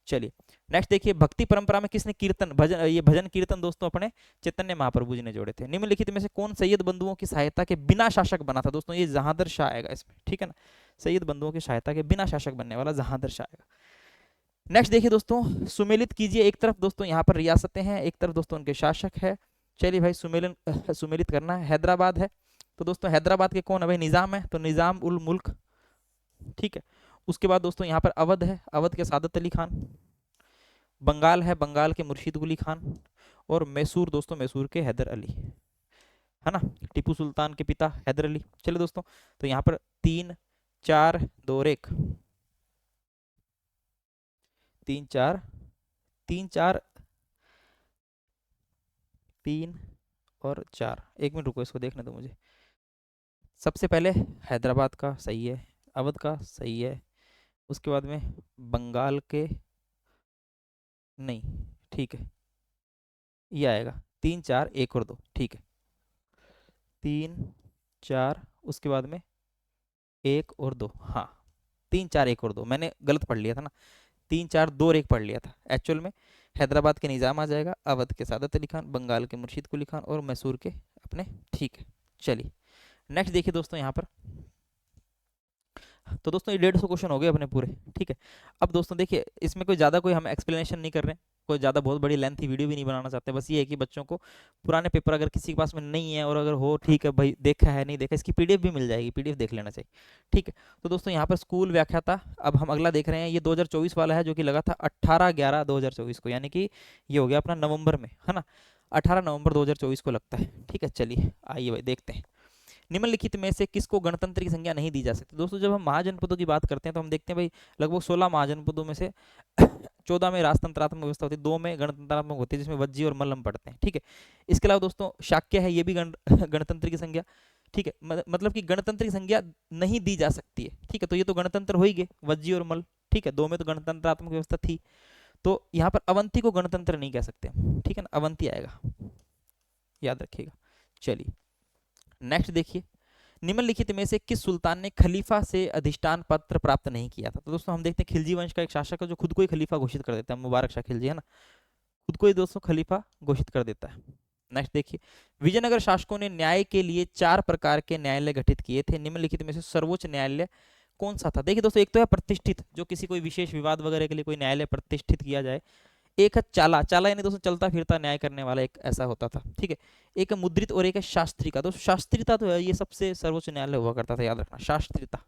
चलिए नेक्स्ट देखिए, भक्ति परंपरा में किसने कीर्तन भजन, ये भजन कीर्तन दोस्तों अपने चैतन्य महाप्रभु जी ने जोड़े थे। निम्नलिखित में से कौन सैयद बंधुओं की सहायता के बिना शासक बना था? दोस्तों ये जहांदर शाह आएगा इसमें। ठीक है ना, सैयद बंधुओं की सहायता के बिना शासक बनने वाला जहांदर शाह आएगा। नेक्स्ट देखिए दोस्तों, सुमेलित कीजिए। एक तरफ दोस्तों यहाँ पर रियासतें हैं, एक तरफ दोस्तों उनके शासक है। चलिए भाई सुमेलित करना है। हैदराबाद है, तो दोस्तों हैदराबाद के कौन है भाई? निजाम है, तो निजाम उल मुल्क। ठीक है। उसके बाद दोस्तों यहाँ पर अवध है, अवध के सादत अली खान। बंगाल है, बंगाल के मुर्शीद कुली खान। और मैसूर दोस्तों, मैसूर के हैदर अली, है ना, टीपू सुल्तान के पिता हैदर अली। चलिए दोस्तों, तो यहाँ पर 3 4 2 और 1, 3 4 3 4 3 और 4। 1 मिनट रुको, इसको देखने दो मुझे। सबसे पहले हैदराबाद का सही है, अवध का सही है, उसके बाद में बंगाल के नहीं। ठीक है, ये आएगा 3 4 1 और 2। ठीक है, 3 4 उसके बाद में 1 और 2। हाँ, 3 4 1 और 2 मैंने गलत पढ़ लिया था ना, 3 4 2 और 1 पढ़ लिया था एक्चुअल में। हैदराबाद के निज़ाम आ जाएगा, अवध के सादत अली खान, बंगाल के मुर्शीद कुली खान, और मैसूर के अपने। ठीक है। चलिए नेक्स्ट देखिए दोस्तों, यहाँ पर तो दोस्तों ये 150 क्वेश्चन हो गए अपने पूरे, ठीक है। अब दोस्तों देखिए, इसमें कोई ज़्यादा कोई हम एक्सप्लेनेशन नहीं कर रहे हैं, कोई ज़्यादा बहुत बड़ी लेंथी वीडियो भी नहीं बनाना चाहते, बस ये है कि बच्चों को पुराने पेपर अगर किसी के पास में नहीं है, और अगर हो ठीक है भाई, देखा है नहीं देखा, इसकी पीडीएफ भी मिल जाएगी, पीडीएफ देख लेना चाहिए, ठीक है। तो दोस्तों यहाँ पर स्कूल व्याख्याता, अब हम अगला देख रहे हैं, ये 2024 वाला है, जो कि लगा था 18/11/2024 को, यानी कि ये हो गया अपना नवंबर में, है ना, 18 नवंबर 2024 को लगता है, ठीक है। चलिए आइए भाई देखते हैं। निम्नलिखित में से किसको गणतंत्र की संज्ञा नहीं दी जा सकती। दोस्तों जब हम महाजनपदों की बात करते हैं तो हम देखते हैं भाई, लगभग 16 महाजनपदों में से 14 में राजतंत्रात्मक व्यवस्था होती है, 2 में गणतंत्रात्मक होती है, जिसमें वज्जी और मल्लम पढ़ते हैं, ठीक है। इसके अलावा दोस्तों शाक्य है, ये भी गणतंत्र की संज्ञा, ठीक है, मतलब कि गणतंत्र की संज्ञा नहीं दी जा सकती है, ठीक है। तो ये तो गणतंत्र हो ही गए, वज्जी और मल्ल, ठीक है, 2 में तो गणतंत्रात्मक व्यवस्था थी। तो यहाँ पर अवंती को गणतंत्र नहीं कह सकते, ठीक है ना, अवंती आएगा, याद रखिएगा। चलिए नेक्स्ट देखिए, निम्नलिखित में से किस सुल्तान ने खलीफा से अधिष्ठान पत्र प्राप्त नहीं किया था। तो दोस्तों हम देखते हैं खिलजी वंश का एक शासक है जो खुद को ही खलीफा घोषित कर देता है, मुबारक शाह खिलजी, है ना, खुद को ही दोस्तों खलीफा घोषित कर देता है। नेक्स्ट देखिए, विजयनगर शासकों ने न्याय के लिए 4 प्रकार के न्यायालय गठित किए थे, निम्नलिखित में से सर्वोच्च न्यायालय कौन सा था। देखिए दोस्तों, एक तो है प्रतिष्ठित, जो किसी कोई विशेष विवाद वगैरह के लिए कोई न्यायालय प्रतिष्ठित किया जाए, एक है चाला, चाला यानी दोस्तों चलता फिरता न्याय करने वाला, एक ऐसा होता था, ठीक है। एक है मुद्रित और एक है शास्त्री का। दोस्तों शास्त्रीता तो है, ये सबसे सर्वोच्च न्यायालय हुआ करता था, याद रखना, शास्त्रीता,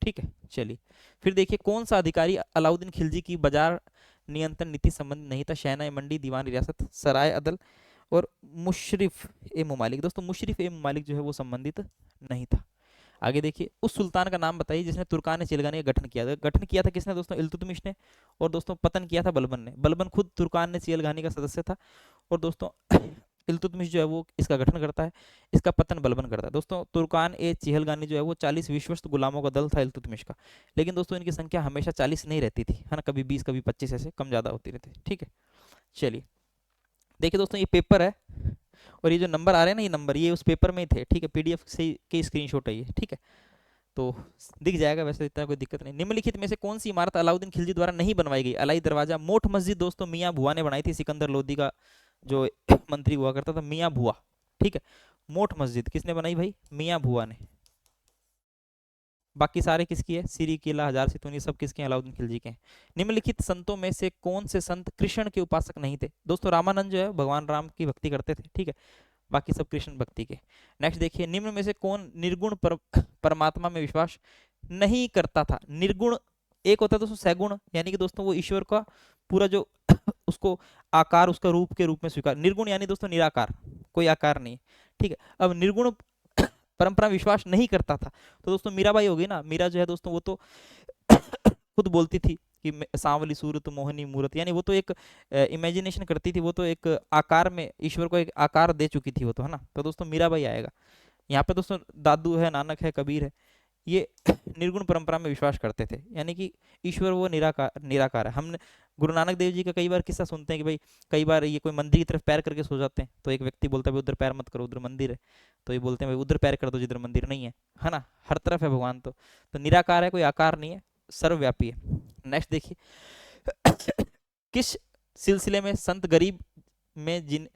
ठीक है। चलिए फिर देखिए, कौन सा अधिकारी अलाउद्दीन खिलजी की बाजार नियंत्रण नीति संबंधी नहीं था। शहनाई मंडी, दीवान रियासत, सराय अदल और मुशरिफ ए मुमालिक। दोस्तों मुशरिफ ए मुमालिक जो है वो संबंधित नहीं था। आगे देखिए, उस सुल्तान का नाम बताइए जिसने तुर्कान चिलगानी का गठन किया था। गठन किया था किसने दोस्तों, इल्तुतमिश ने, और दोस्तों पतन किया था बलबन ने। बलबन खुद तुर्कान चिलगानी का सदस्य था, और दोस्तों इल्तुतमिश जो है वो इसका गठन करता है, इसका पतन बलबन करता है। दोस्तों तुर्कान चिहलगानी जो है वो 40 विश्वस्त गुलामों का दल था इल्तुतमिश का, लेकिन दोस्तों इनकी संख्या हमेशा 40 नहीं रहती थी, है ना, कभी 20 कभी 25 ऐसे कम ज़्यादा होती रहती थी, ठीक है। चलिए देखिए दोस्तों, ये पेपर है, और ये जो नंबर आ रहे हैं ना, ये नंबर ये उस पेपर में ही थे, ठीक है, पीडीएफ से के स्क्रीनशॉट है ये, ठीक है, तो दिख जाएगा, वैसे इतना कोई दिक्कत नहीं। निम्नलिखित में से कौन सी इमारत अलाउद्दीन खिलजी द्वारा नहीं बनवाई गई। अलाई दरवाजा, मोठ मस्जिद दोस्तों मियाँ भुआ ने बनाई थी, सिकंदर लोदी का जो मंत्री हुआ करता था, मियाँ भुआ, ठीक है। मोठ मस्जिद किसने बनाई भाई, मियाँ भुआ ने। बाकी सारे किसकी है, सीरी किला, हजार सितूनी, सब किसके हैं, अलाउद्दीन खिलजी के हैं। निम्नलिखित संतों में से कौन से संत कृष्ण के उपासक नहीं थे। दोस्तों रामानंद जो है भगवान राम की भक्ति करते थे, ठीक है, बाकी सब कृष्ण भक्ति के। नेक्स्ट देखिए, निम्न में से कौन निर्गुण परमात्मा में विश्वास नहीं करता था। निर्गुण एक होता है दोस्तों सैगुण, यानी कि दोस्तों वो ईश्वर का पूरा जो उसको आकार उसका रूप के रूप में स्वीकार। निर्गुण यानी दोस्तों निराकार, कोई आकार नहीं, ठीक है। अब निर्गुण परंपरा विश्वास नहीं करता था, तो दोस्तों मीराबाई होगी ना, मीरा जो है दोस्तों वो तो खुद बोलती थी कि सांवली सूरत मोहनी मूरत, यानी वो तो एक इमेजिनेशन करती थी, वो तो एक आकार में ईश्वर को एक आकार दे चुकी थी वो तो, है ना। तो दोस्तों मीराबाई आएगा यहाँ पे। दोस्तों दादू है, नानक है, कबीर है, ये निर्गुण परंपरा में विश्वास करते थे, यानी कि ईश्वर वो निराकार निराकार है। हमने गुरु नानक देव जी का कई बार किस्सा सुनते हैं कि भाई कई बार ये कोई मंदिर की तरफ पैर करके सो जाते हैं, तो एक व्यक्ति बोलता है भाई उधर पैर मत करो, उधर मंदिर है, तो ये बोलते हैं भाई उधर पैर कर दो जिधर मंदिर नहीं है ना, हर तरफ है भगवान। तो निराकार है, कोई आकार नहीं है, सर्वव्यापी है। नेक्स्ट देखिए, किस सिलसिले में संत गरीब में जिन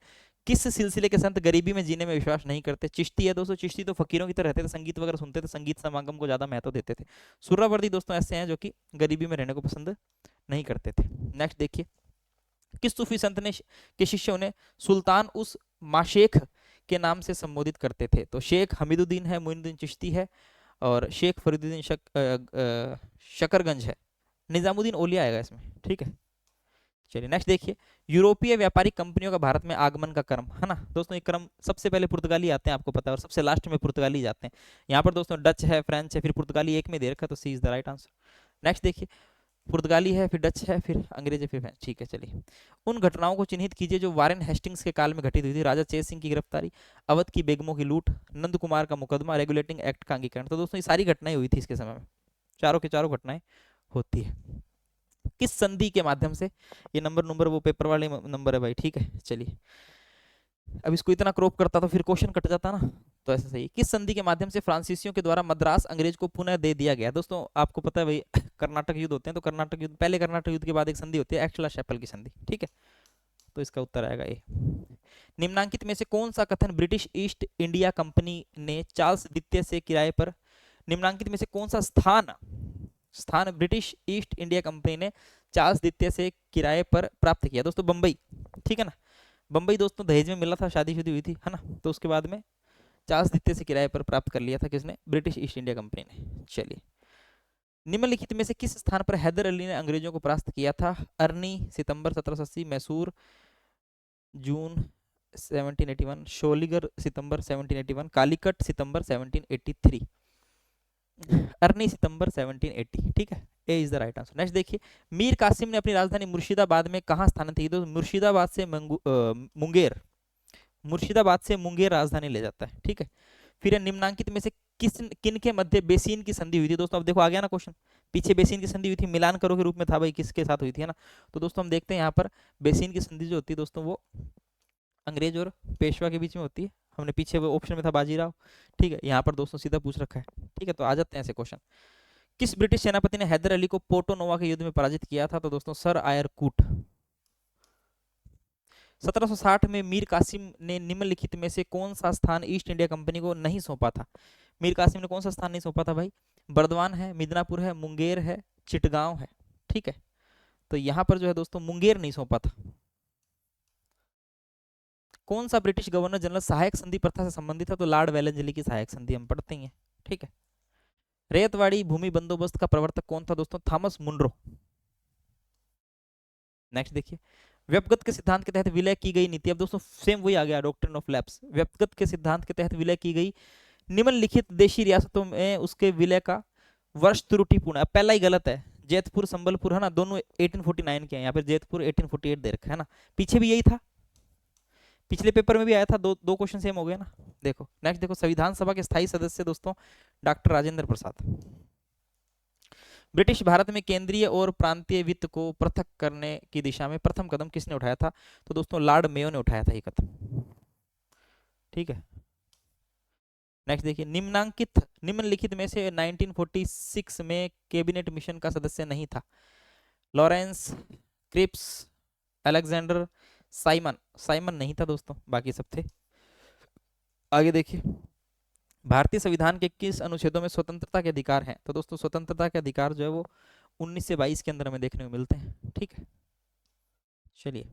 किस सिलसिले के संत गरीबी में जीने में विश्वास नहीं करते। चिश्ती है दोस्तों, चिश्ती तो फकीरों की तरह रहते थे, संगीत वगैरह सुनते थे, संगीत समागम को ज्यादा महत्व देते थे। सुहरावर्दी दोस्तों ऐसे हैं जो कि गरीबी में रहने को पसंद नहीं करते थे। नेक्स्ट देखिए, किस सूफी संत ने के शिष्य उन्हें सुल्तान उस माशेख के नाम से संबोधित करते थे। तो शेख हमीदुद्दीन है, मोइनुद्दीन चिश्ती है, और शेख फरीदुद्दीन शकरगंज है। निजामुद्दीन औलिया आएगा इसमें, ठीक है। चलिए नेक्स्ट देखिए, यूरोपीय व्यापारिक कंपनियों का भारत में आगमन का क्रम, है ना दोस्तों, ये क्रम सबसे पहले पुर्तगाली आते हैं आपको पता है, और सबसे लास्ट में पुर्तगाली जाते हैं। यहाँ पर दोस्तों डच है, फ्रेंच है, फिर पुर्तगाली एक में दे रखा, तो C is the right answer. Next देखिए, पुर्तगाली है, फिर डच है, फिर अंग्रेज है, फिर फ्रेंच, ठीक है। चलिए उन घटनाओं को चिन्हित कीजिए जो वारेन हेस्टिंग्स के काल में घटित हुई थी। राजा चेत सिंह की गिरफ्तारी, अवध की बेगमों की लूट, नंद कुमार का मुकदमा, रेगुलेटिंग एक्ट का अंगीकरण। तो दोस्तों ये सारी घटनाएं हुई थी इसके समय में, चारों के चारों घटनाएं होती है। किस संधि के माध्यम से, ये नंबर वो पेपर वाले नंबर है भाई, ठीक है। चलिए अब इसको इतना क्रॉप करता तो फिर क्वेश्चन कट जाता ना, तो ऐसा सही। किस संधि के माध्यम से फ्रांसीसियों के द्वारा मद्रास अंग्रेज को पुनः दे दिया गया। दोस्तों आपको पता है भाई कर्नाटक युद्ध होते हैं, तो कर्नाटक युद्ध पहले, कर्नाटक युद्ध के बाद एक संधि होती है एक्चुअल शैपल की संधि, ठीक है। तो इसका उत्तर आएगा ए। निम्नांकित में से कौन सा कथन ब्रिटिश ईस्ट इंडिया कंपनी ने चार्ल्स द्वितीय से किराए पर निम्नांकित में से कौन सा स्थान स्थान ब्रिटिश ईस्ट इंडिया कंपनी ने चार्ल्स द्वितीय से किराए पर प्राप्त किया? दोस्तों बंबई, ठीक है ना। बंबई दोस्तों दहेज में मिला था, शादी हुई थी, है ना। तो उसके बाद में चार्ल्स द्वितीय से किराए पर प्राप्त कर लिया था किसने? ब्रिटिश ईस्ट इंडिया कंपनी ने। चलिए, निम्नलिखित में से किस स्थान पर हैदर अली ने अंग्रेजों को परास्त किया था? अरनी सितंबर 1780, मैसूर जून 1781, शोलीगढ़ सितंबर 1781, कालीकट सितंबर 1783। अरनी सितंबर 1780, ठीक है, A is the right answer. Next देखिए, मीर कासिम ने अपनी राजधानी मुर्शिदाबाद में कहाँ स्थानांतरित? तो मुर्शिदाबाद से मुंगेर, मुर्शिदाबाद से मुंगेर राजधानी ले जाता है, ठीक है। फिर निम्नांकित में से किस किन के मध्य बेसिन की संधि हुई थी? दोस्तों अब देखो आ गया ना क्वेश्चन, पीछे बेसिन की संधि हुई थी, मिलान करो के रूप में था भाई, किसके साथ हुई थी, है ना। तो दोस्तों हम देखते हैं यहाँ पर बेसिन की संधि जो होती है दोस्तों, वो अंग्रेज और पेशवा के बीच में होती है। हमने पीछे वो ऑप्शन में था बाजीराव, ठीक है। यहाँ पर दोस्तों सीधा पूछ रखा है, ठीक है। तो आ जाते हैं ऐसे क्वेश्चन। किस ब्रिटिश सेनापति ने हैदर अली को पोर्टो नोवा के युद्ध में पराजित किया था? तो दोस्तों सर आयर कूट। 1760 में मीर कासिम ने निम्नलिखित में से कौन सा स्थान ईस्ट इंडिया कंपनी को नहीं सौंपा था? मीर कासिम ने कौन सा स्थान नहीं सौंपा था भाई? बर्दवान है, मिदनापुर है, मुंगेर है, चिटगांव है, ठीक है। तो यहां पर जो है दोस्तों मुंगेर नहीं सौंपा था। कौन सा ब्रिटिश गवर्नर जनरल सहायक संधि प्रथा से संबंधित था? तो लॉर्ड वेलेंजली की सहायक संधि हम पढ़ते ही हैं, ठीक है। रैयतवाड़ी भूमि बंदोबस्त का प्रवर्तक कौन था? दोस्तों थॉमस मुनरो। नेक्स्ट देखिए, व्यक्तिगत के सिद्धांत के तहत विलय की गई नीति। अब दोस्तों सेम वही आ गया, डॉक्ट्रिन ऑफ लैप्स। व्यक्तिगत के सिद्धांत के तहत विलय की गई निम्नलिखित देशी रियासतों में उसके विलय का वर्ष त्रुटिपूर्ण। अब पहला ही गलत है, जैतपुर संबलपुर, है ना, दोनों 1849 के हैं। यहाँ पे जैतपुर 1848 दे रखा है ना, पीछे भी यही था, पिछले पेपर में भी आया था। दो दो क्वेश्चन सेम हो गए ना। देखो नेक्स्ट देखो, संविधान सभा के स्थायी सदस्य दोस्तों डॉक्टर राजेंद्र प्रसाद। ब्रिटिश भारत में केंद्रीय और प्रांतीय वित्त को पृथक करने की दिशा में प्रथम कदम किसने उठाया था? तो दोस्तों लॉर्ड मेयो ने उठाया था ये कदम, ठीक है। नेक्स्ट देखिए, निम्नलिखित में से 1946 में कैबिनेट मिशन का सदस्य नहीं था? Lawrence, Cripps, Alexander, Simon. Simon नहीं था दोस्तों, बाकी सब थे। आगे देखिए, भारतीय संविधान के किस अनुच्छेदों में स्वतंत्रता के अधिकार हैं? तो दोस्तों स्वतंत्रता के अधिकार जो है वो 19 से 22 के अंदर हमें देखने को मिलते हैं, ठीक है। चलिए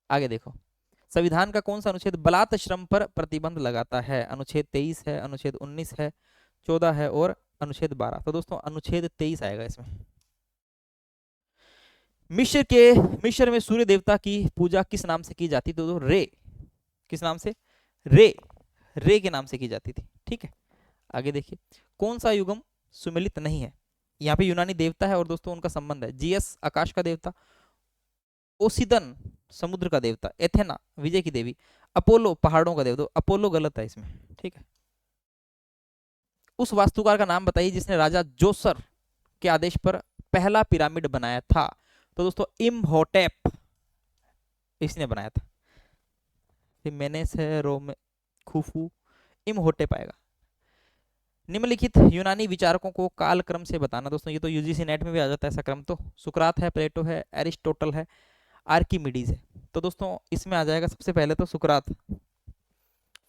आगे देखो, संविधान का कौन सा अनुच्छेद बलात् श्रम पर प्रतिबंध लगाता है? अनुच्छेद 23 है, अनुच्छेद 19 है, 14 है और अनुच्छेद 12। तो दोस्तों अनुच्छेद 23 आएगा इसमें। मिस्र में सूर्य देवता की पूजा किस नाम से की जाती थी? तो रे, किस नाम से? रे के नाम से की जाती थी, ठीक है। आगे देखिए, कौन सा युगम सुमेलित नहीं है? यहाँ पे यूनानी देवता है और दोस्तों उनका संबंध है। जीएस आकाश का देवता, ओसिदन समुद्र का देवता, एथेना विजय की देवी, अपोलो पहाड़ों का देवता। अपोलो गलत है इसमें, ठीक है। उस वास्तुकार का नाम बताइए जिसने राजा जोसर के आदेश पर पहला पिरामिड बनाया था? तो दोस्तों इम्होटेप इसने बनाया था। फिर मेनेस है, रोम, खुफू, इम्होटेप आएगा। निम्नलिखित यूनानी विचारकों को कालक्रम से बताना। दोस्तों ये तो यूजीसी नेट में भी आ जाता है ऐसा क्रम। तो सुकरात है, प्लेटो है, एरिस्टोटल है, आर्किमिडीज है। तो दोस्तों इसमें आ जाएगा सबसे पहले तो सुकरात,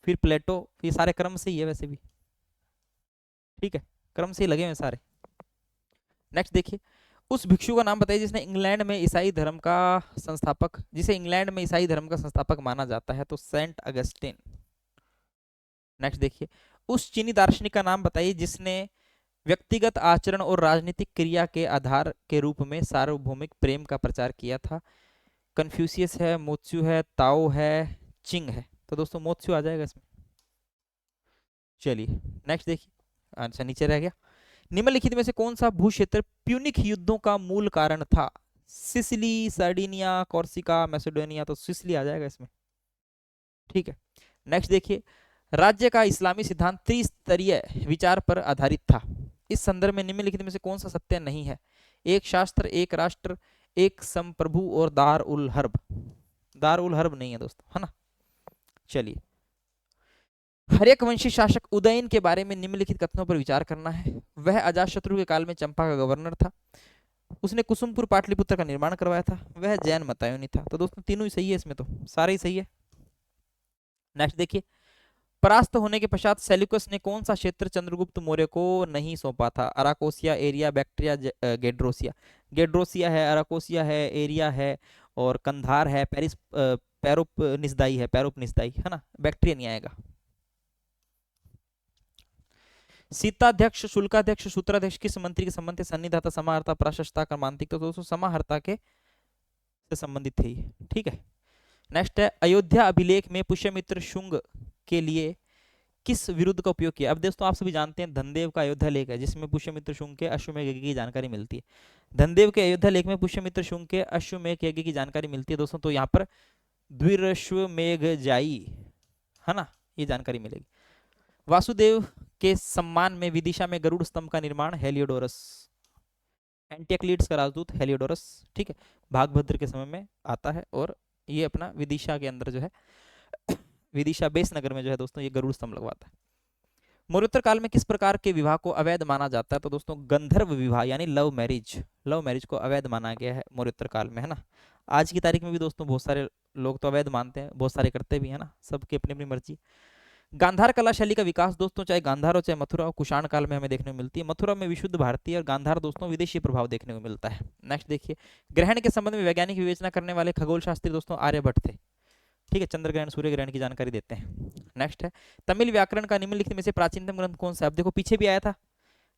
फिर प्लेटो, फिर सारे क्रम से ही है वैसे भी, ठीक है, क्रम से ही लगे हुए सारे। नेक्स्ट देखिए, उस भिक्षु का नाम बताइए जिसने इंग्लैंड में ईसाई धर्म का संस्थापक, जिसे इंग्लैंड में ईसाई धर्म का संस्थापक माना जाता है? तो सेंट अगस्टिन। नेक्स्ट देखिए, उस चीनी दार्शनिक का नाम बताइए जिसने व्यक्तिगत आचरण और राजनीतिक क्रिया के आधार के रूप में सार्वभौमिक प्रेम का प्रचार किया था? कन्फ्यूशियस है, मोत्सु है, ताओ है, चिंग है। तो दोस्तों मोत्सु आ जाएगा इसमें। चलिए नेक्स्ट देखिए, अच्छा नीचे रह गया, निम्नलिखित में से कौन सा भू क्षेत्र प्यूनिक युद्धों का मूल कारण था? Sicily, Sardinia, Corsica, Macedonia. तो सिसिली आ जाएगा इसमें, ठीक है। नेक्स्ट देखिए, राज्य का इस्लामी सिद्धांत त्रिस्तरीय विचार पर आधारित था। इस संदर्भ में निम्नलिखित में से कौन सा सत्य नहीं है? एक शास्त्र, एक राष्ट्र, एक संप्रभु और दार उल हर्ब। दार उल हर्ब नहीं है दोस्तों, है ना। चलिए, हर्यक वंशी शासक उदयन के बारे में निम्नलिखित कथनों पर विचार करना है। वह अजातशत्रु के काल में चंपा का गवर्नर था। उसने कुसुमपुर पाटलिपुत्र का निर्माण करवाया था। वह जैन मतायोनी था। तो दोस्तों तीनों ही सही है इसमें, तो सारे ही सही है। नेक्स्ट देखिए, परास्त होने के पश्चात सेल्यूकस ने कौन सा क्षेत्र चंद्रगुप्त मौर्य को नहीं सौंपा था? Arachosia, area, Bactria, गेड्रोसिया। गेड्रोसिया है, अराकोसिया है, एरिया है, और कंधार है, पैरोपनिसदाई है, पैरोपनिसदाई है ना, बैक्ट्रिया नहीं आएगा। सीताध्यक्ष, शुल्काध्यक्ष, सूत्राध्यक्ष किस मंत्री के संबंध थे? सन्निधाता, समाहर्ता, प्रशस्ता, कर्मांतिक। तो दोस्तों समाहर्ता के से संबंधित थे ये, ठीक है। नेक्स्ट है, अयोध्या अभिलेख में पुष्यमित्र शुंग के लिए किस विरुद्ध का उपयोग किया? अब दोस्तों आप सभी जानते हैं धनदेव का अयोध्या लेख है जिसमें पुष्यमित्र शुंग के अश्वमेध यज्ञ की जानकारी मिलती है। धनदेव के अयोध्या लेख में पुष्यमित्र शुंग के अश्वमेध यज्ञ की जानकारी मिलती है दोस्तों। तो यहाँ पर द्विरश्वमेघजाई है ना, ये जानकारी मिलेगी। वासुदेव के सम्मान में विदिशा में गरुड़ स्तंभ का निर्माण, हेलियोडोरस। एंटिक्लिड्स का राजदूत हेलियोडोरस, ठीक है, भागभद्र के समय में आता है, और ये अपना विदिशा के अंदर जो है विदिशा बेस नगर में जो है दोस्तों ये गरुड़ स्तंभ लगवाता है। मौर्योत्तर काल में किस प्रकार के विवाह को अवैध माना जाता है? तो दोस्तों गंधर्व विवाह यानी लव मैरिज, लव मैरिज को अवैध माना गया है मौर्योत्तर काल में, है ना। आज की तारीख में भी दोस्तों बहुत सारे लोग तो अवैध मानते हैं, बहुत सारे करते भी है ना, सबकी अपनी अपनी मर्जी। गांधार कला शैली का विकास दोस्तों चाहे गांधार हो चाहे मथुरा हो, कुषाण काल में हमें देखने को मिलती है। मथुरा में विशुद्ध भारतीय और गांधार दोस्तों विदेशी प्रभाव देखने को मिलता है। नेक्स्ट देखिए, ग्रहण के संबंध में वैज्ञानिक विवेचना करने वाले खगोल शास्त्री दोस्तों आर्यभट्ट थे, ठीक है, चंद्र ग्रहण सूर्य ग्रहण की जानकारी देते हैं। नेक्स्ट है, तमिल व्याकरण का निम्नलिखित में से प्राचीनतम ग्रंथ कौन सा है? अब देखो पीछे भी आया था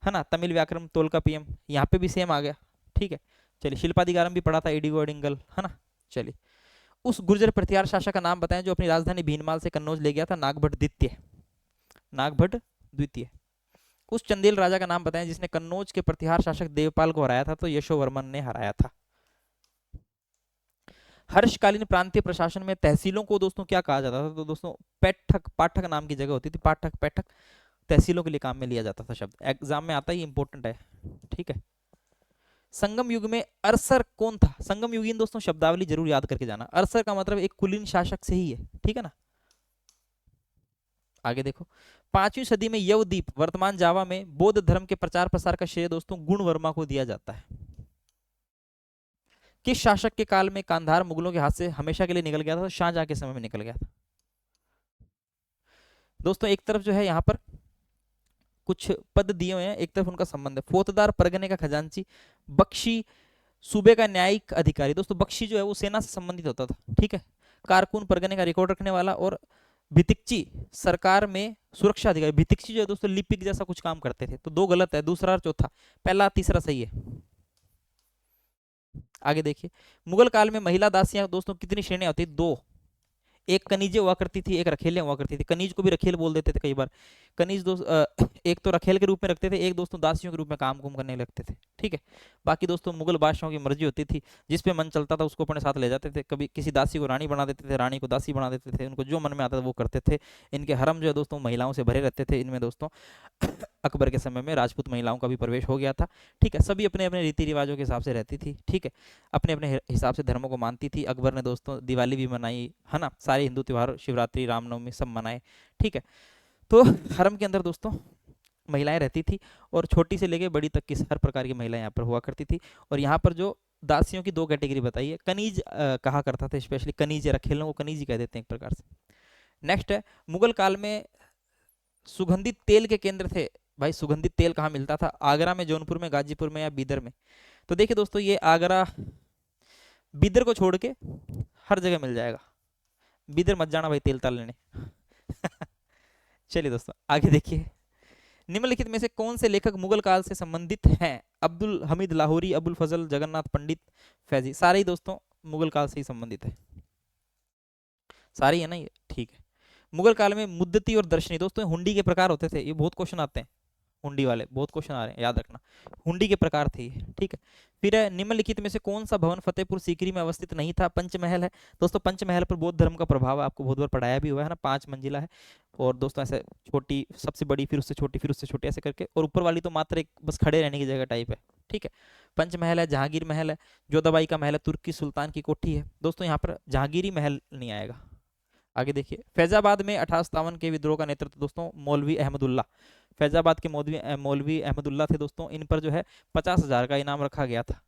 है ना, तमिल व्याकरण तोलकापियम, यहाँ पे भी सेम आ गया, ठीक है। चलिए, शिल्पादिगारम भी पढ़ा था, इडिगो एडिंगल, है ना। चलिए, उस गुर्जर प्रतिहार शासक का नाम बताएं जो अपनी राजधानी भीनमाल से कन्नौज ले गया था? नागभट्ट द्वितीय, नागभट्ट द्वितीय। उस चंदेल राजा का नाम बताएं जिसने कन्नौज के प्रतिहार शासक देवपाल को हराया था? तो यशोवर्मन ने हराया था। हर्षकालीन प्रांतीय प्रशासन में तहसीलों को दोस्तों क्या कहा जाता था? तो दोस्तों पैठक, पाठक नाम की जगह होती थी, पाठक पैठक, तहसीलों के लिए काम में लिया जाता था शब्द, एग्जाम में आता ही इंपॉर्टेंट है, ठीक है। संगम युग में अरसर कौन था? संगम युगीन दोस्तों शब्दावली जरूर याद करके जाना, अरसर का मतलब एक कुलीन शासक से ही है, ठीक है ना। आगे देखो, 5वीं सदी में यवद्वीप वर्तमान जावा में बौद्ध धर्म के प्रचार प्रसार का श्रेय दोस्तों गुणवर्मा को दिया जाता है। किस शासक के काल में कांधार मुगलों के हाथ से हमेशा के लिए निकल गया था? तो शाहजहां के समय में निकल गया था। दोस्तों एक तरफ जो है यहाँ पर कुछ पद दिए हुए हैं, एक तरफ उनका संबंध है। फौजदार परगने का खजांची, बख्शी सूबे का न्यायिक अधिकारी। दोस्तों बख्शी जो है वो सेना से संबंधित होता था, ठीक है। कारकुन परगने का रिकॉर्ड रखने वाला, और भितिक्ची सरकार में सुरक्षा अधिकारी। भितिक्ची जो है दोस्तों लिपिक जैसा कुछ काम करते थे। तो दो गलत है, दूसरा और चौथा, पहला तीसरा सही है। आगे देखिए, मुगल काल में महिला दासियां दोस्तों कितनी श्रेणियां होती? दो, एक कनीजे हुआ करती थी, एक रखेले हुआ करती थी। कनीज को भी रखेल बोल देते थे कई बार। कनीज एक तो रखेल के रूप में रखते थे, एक दोस्तों दासियों के रूप में काम कुम करने लगते थे, ठीक है। बाकी दोस्तों मुगल बादशाहों की मर्जी होती थी, जिस पे मन चलता था उसको अपने साथ ले जाते थे। कभी किसी दासी को रानी बना देते थे, रानी को दासी बना देते थे, उनको जो मन में आता था वो करते थे। इनके हरम जो है दोस्तों महिलाओं से भरे रहते थे। इनमें दोस्तों अकबर के समय में राजपूत महिलाओं का भी प्रवेश हो गया था, ठीक है। सभी अपने अपने रीति रिवाजों के हिसाब से रहती थी, ठीक है, अपने अपने हिसाब से धर्मों को मानती थी। अकबर ने दोस्तों दिवाली भी मनाई, है ना, सारे हिंदू त्योहार, शिवरात्रि, रामनवमी सब मनाए, ठीक है। तो हरम के अंदर दोस्तों महिलाएं रहती थी, और छोटी से लेके बड़ी तक की हर प्रकार की महिलाएं यहाँ पर हुआ करती थी। और यहाँ पर जो दासियों की दो कैटेगरी बताई है, कनीज कहा करता था, स्पेशली कनीज या रखेलों को कनीज ही कह देते हैं एक प्रकार से। नेक्स्ट है, मुगल काल में सुगंधित तेल के केंद्र थे। भाई सुगंधित तेल कहाँ मिलता था? आगरा में, जौनपुर में, गाजीपुर में, या बीदर में? तो देखिए दोस्तों ये आगरा, बीदर को छोड़ के हर जगह मिल जाएगा। बीदर मत जाना भाई तेल ताल लेने। चलिए दोस्तों आगे देखिए, निम्नलिखित में से कौन से लेखक मुगल काल से संबंधित हैं? अब्दुल हमीद लाहौरी, अबुल फजल, जगन्नाथ पंडित, फैजी। सारे ही दोस्तों मुगल काल से ही संबंधित है, सारे ही है ना ये, ठीक है। मुगल काल में मुद्दती और दर्शनी, दोस्तों हुंडी के प्रकार होते थे, ये बहुत क्वेश्चन आते हैं, हुंडी वाले बहुत क्वेश्चन आ रहे हैं, याद रखना। हुंडी के प्रकार थे ये, ठीक है। फिर है, निम्नलिखित में से कौन सा भवन फतेहपुर सीकरी में अवस्थित नहीं था? पंचमहल है दोस्तों। पंचमहल पर बौद्ध धर्म का प्रभाव है, आपको बहुत बार पढ़ाया भी हुआ है ना। 5 मंजिला है, और दोस्तों ऐसे छोटी, सबसे बड़ी, फिर उससे छोटी, फिर उससे छोटी, ऐसे करके, और ऊपर वाली तो मात्र एक बस खड़े रहने की जगह टाइप है, ठीक है। पंचमहल है, जहांगीर महल है, जोधाबाई का महल है, तुर्की सुल्तान की कोठी है। दोस्तों यहाँ पर जहांगीरी महल नहीं आएगा। आगे देखिए, फैजाबाद में 1857 के विद्रोह का नेतृत्व दोस्तों मौलवी अहमदुल्ला, फैजाबाद के मौलवी अहमदुल्ला थे दोस्तों। इन पर जो है 50,000 का इनाम रखा गया था,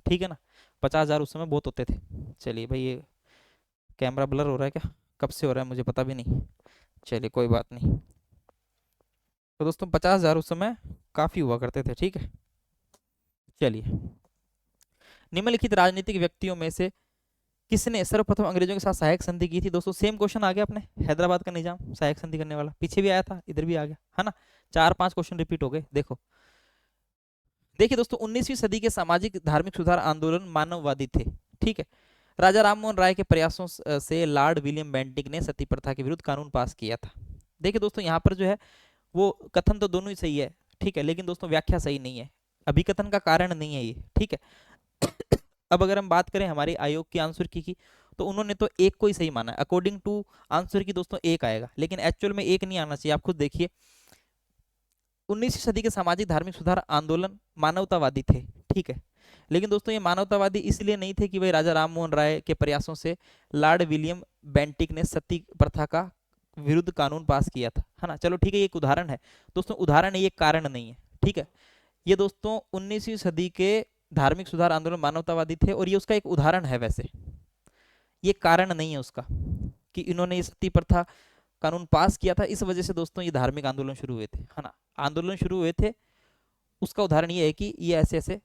ठीक है ना। 50,000 उस समय बहुत होते थे। चलिए भाई, ये कैमरा ब्लर हो रहा है क्या? कब से हो रहा है मुझे पता भी नहीं। चलिए कोई बात नहीं। तो दोस्तों 50,000 उस समय काफी हुआ करते थे, ठीक है। चलिए, निम्नलिखित राजनीतिक व्यक्तियों में से किसने सर्वप्रथम अंग्रेजों के साथ सहायक संधि की थी? दोस्तों सेम क्वेश्चन आ गया अपने हैदराबाद का निजाम सहायक संधि करने वाला, पीछे भी आया था, इधर भी आ गया, है ना। 4-5 क्वेश्चन रिपीट हो गए। देखो, देखिए दोस्तों, 19वीं सदी के सामाजिक धार्मिक सुधार आंदोलन मानववादी थे, ठीक है। राजा राममोहन राय के प्रयासों से लॉर्ड विलियम बेंटिक ने सती प्रथा के विरुद्ध कानून पास किया था। देखिए दोस्तों, यहाँ पर जो है वो कथन तो दोनों ही सही है, ठीक है, लेकिन दोस्तों व्याख्या सही नहीं है, अभिकथन का कारण नहीं है ये, ठीक है। अब अगर हम बात करें हमारे आयोग के आंसर की तो उन्होंने तो एक को ही सही माना है, अकॉर्डिंग टू आंसर की दोस्तों एक आएगा, लेकिन एक्चुअल में एक नहीं आना चाहिए। आप खुद देखिए, 19वीं सदी के सामाजिक धार्मिक सुधार आंदोलन मानवतावादी थे, ठीक है, लेकिन दोस्तों ये मानवतावादी इसलिए नहीं थे कि भाई राजा राममोहन राय के प्रयासों से लॉर्ड विलियम बेंटिक ने सती प्रथा का विरुद्ध कानून पास किया था, है ना। चलो ठीक है, ये एक उदाहरण है दोस्तों, उदाहरण है, ये कारण नहीं है, ठीक है। ये दोस्तों 19वीं सदी के धार्मिक सुधार आंदोलन मानवतावादी थे और ये उसका एक उदाहरण है, वैसे ये कारण नहीं है उसका कि इन्होंने ये सती प्रथा कानून पास किया था इस वजह से दोस्तों ये धार्मिक आंदोलन शुरू हुए थे, है ना। आंदोलन शुरू हुए थे, उसका उदाहरण ये है कि ये ऐसे ऐसे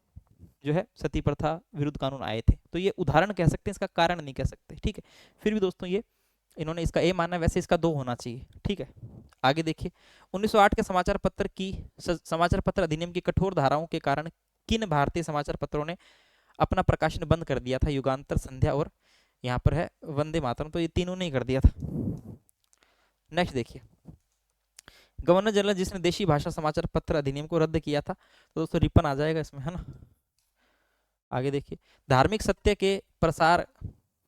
जो है सती प्रथा विरुद्ध कानून आए थे, तो ये उदाहरण कह सकते हैं, इसका कारण नहीं कह सकते, ठीक है। फिर भी दोस्तों ये इन्होंने इसका ए माना, वैसे इसका दो होना चाहिए, ठीक है। आगे देखिए, 1908 के समाचार पत्र की समाचार पत्र अधिनियम की कठोर धाराओं के कारण किन भारतीय समाचार पत्रों ने अपना प्रकाशन बंद कर दिया था? युगांतर, संध्या और यहाँ पर है वंदे मातरम, तो ये तीनों ने ही कर दिया था। नेक्स्ट देखिए, गवर्नर जनरल जिसने देशी भाषा समाचार पत्र अधिनियम को रद्द किया था, तो दोस्तों रिपन आ जाएगा इसमें, है ना। आगे देखिए, धार्मिक सत्य के प्रसार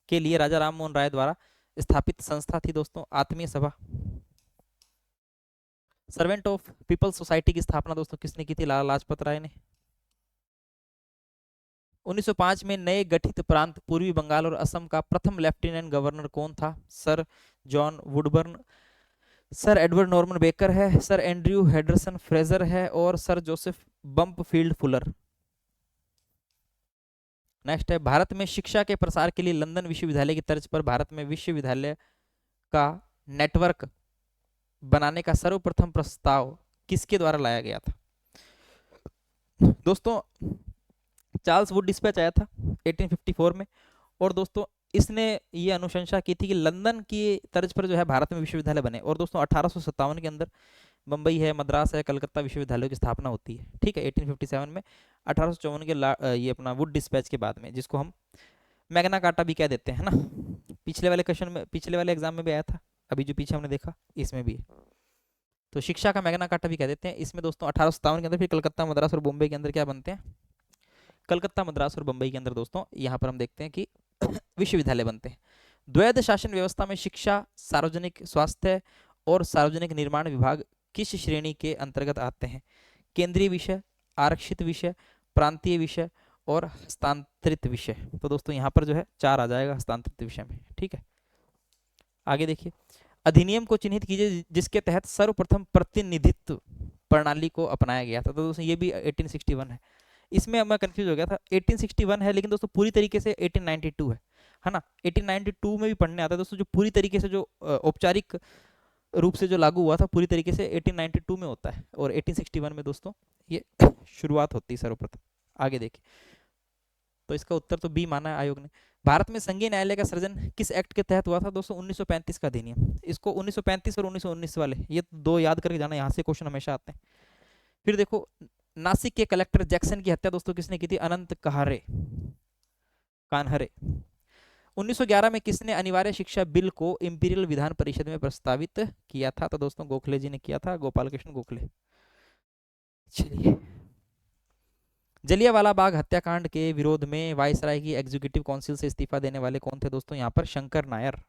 के लिए राजा राममोहन राय द्वारा स्थापित संस्था थी दोस्तों आत्मीय सभा। सर्वेंट ऑफ पीपल्स सोसाइटी की स्थापना दोस्तों किसने की थी? लाला लाजपत राय ने। 1905 में नए गठित प्रांत पूर्वी बंगाल और असम का प्रथम लेफ्टिनेंट गवर्नर कौन था? Sir John Woodburn, sir Edward Norman baker है, सर एंड्रयू हेडरसन फ्रेजर है और सर जोसेफ बम्पफील्ड फुलर। नेक्स्ट है, भारत में शिक्षा के प्रसार के लिए लंदन विश्वविद्यालय की तर्ज पर भारत में विश्वविद्यालय का नेटवर्क बनाने का सर्वप्रथम प्रस्ताव किसके द्वारा लाया गया था? दोस्तों चार्ल्स वुड डिस्पैच आया था 1854 में, और दोस्तों इसने ये अनुशंसा की थी कि लंदन की तर्ज पर जो है भारत में विश्वविद्यालय बने, और दोस्तों 1857 के अंदर बम्बई है, मद्रास है, कलकत्ता विश्वविद्यालयों की स्थापना होती है, ठीक है, 1857 में। 1854 के ये अपना वुड डिस्पैच के बाद में, जिसको हम मैग्ना कार्टा भी कह देते हैं ना, पिछले वाले क्वेश्चन में, पिछले वाले एग्जाम में भी आया था, अभी जो पीछे हमने देखा इसमें भी है, तो शिक्षा का मैग्ना कार्टा भी कह देते हैं। इसमें दोस्तों 1857 के अंदर फिर कलकत्ता, मद्रास और बॉम्बे के अंदर क्या बनते हैं? कलकत्ता, मद्रास और बम्बई के अंदर दोस्तों यहाँ पर हम देखते हैं कि विश्वविद्यालय बनते हैं। द्वैध शासन व्यवस्था में शिक्षा, सार्वजनिक स्वास्थ्य और सार्वजनिक निर्माण विभाग किस श्रेणी के अंतर्गत आते हैं? केंद्रीय विषय, आरक्षित विषय, प्रांतीय विषय और हस्तांतरित विषय। तो दोस्तों यहाँ पर जो है 4 आ जाएगा हस्तांतरित विषय में, ठीक है। आगे देखिए, अधिनियम को चिन्हित कीजिए जिसके तहत सर्वप्रथम प्रतिनिधित्व प्रणाली को अपनाया गया था। तो दोस्तों ये भी 1861 है। इसमें मैं कंफ्यूज हो गया था, 1861 है लेकिन दोस्तों पूरी तरीके से 1892 है ना। 1892 में भी पढ़ने आता है दोस्तों, जो पूरी तरीके से जो औपचारिक रूप से जो लागू हुआ था पूरी तरीके से 1892 में होता है, और 1861 में दोस्तों ये शुरुआत होती है सर्वप्रथम। आगे देखिए, तो इसका उत्तर तो बी माना है आयोग ने। भारत में संघीय न्यायालय का सृजन किस एक्ट के तहत हुआ था? दोस्तों 1935 का अधिनियम। इसको 1935 और 1919 वाले ये दो याद करके जाना, यहाँ से क्वेश्चन हमेशा आते हैं। फिर देखो, नासिक के कलेक्टर जैक्सन की हत्या दोस्तों किसने की थी? अनंत कान्हरे। 1911 में किसने अनिवार्य शिक्षा बिल को इंपीरियल विधान परिषद में प्रस्तावित किया था? तो दोस्तों गोखले जी ने किया था, गोपाल कृष्ण गोखले। चलिए, जलियांवाला बाग हत्याकांड के विरोध में वायसराय की एग्जीक्यूटिव काउंसिल से इस्तीफा देने वाले कौन थे? दोस्तों यहाँ पर शंकर नायर।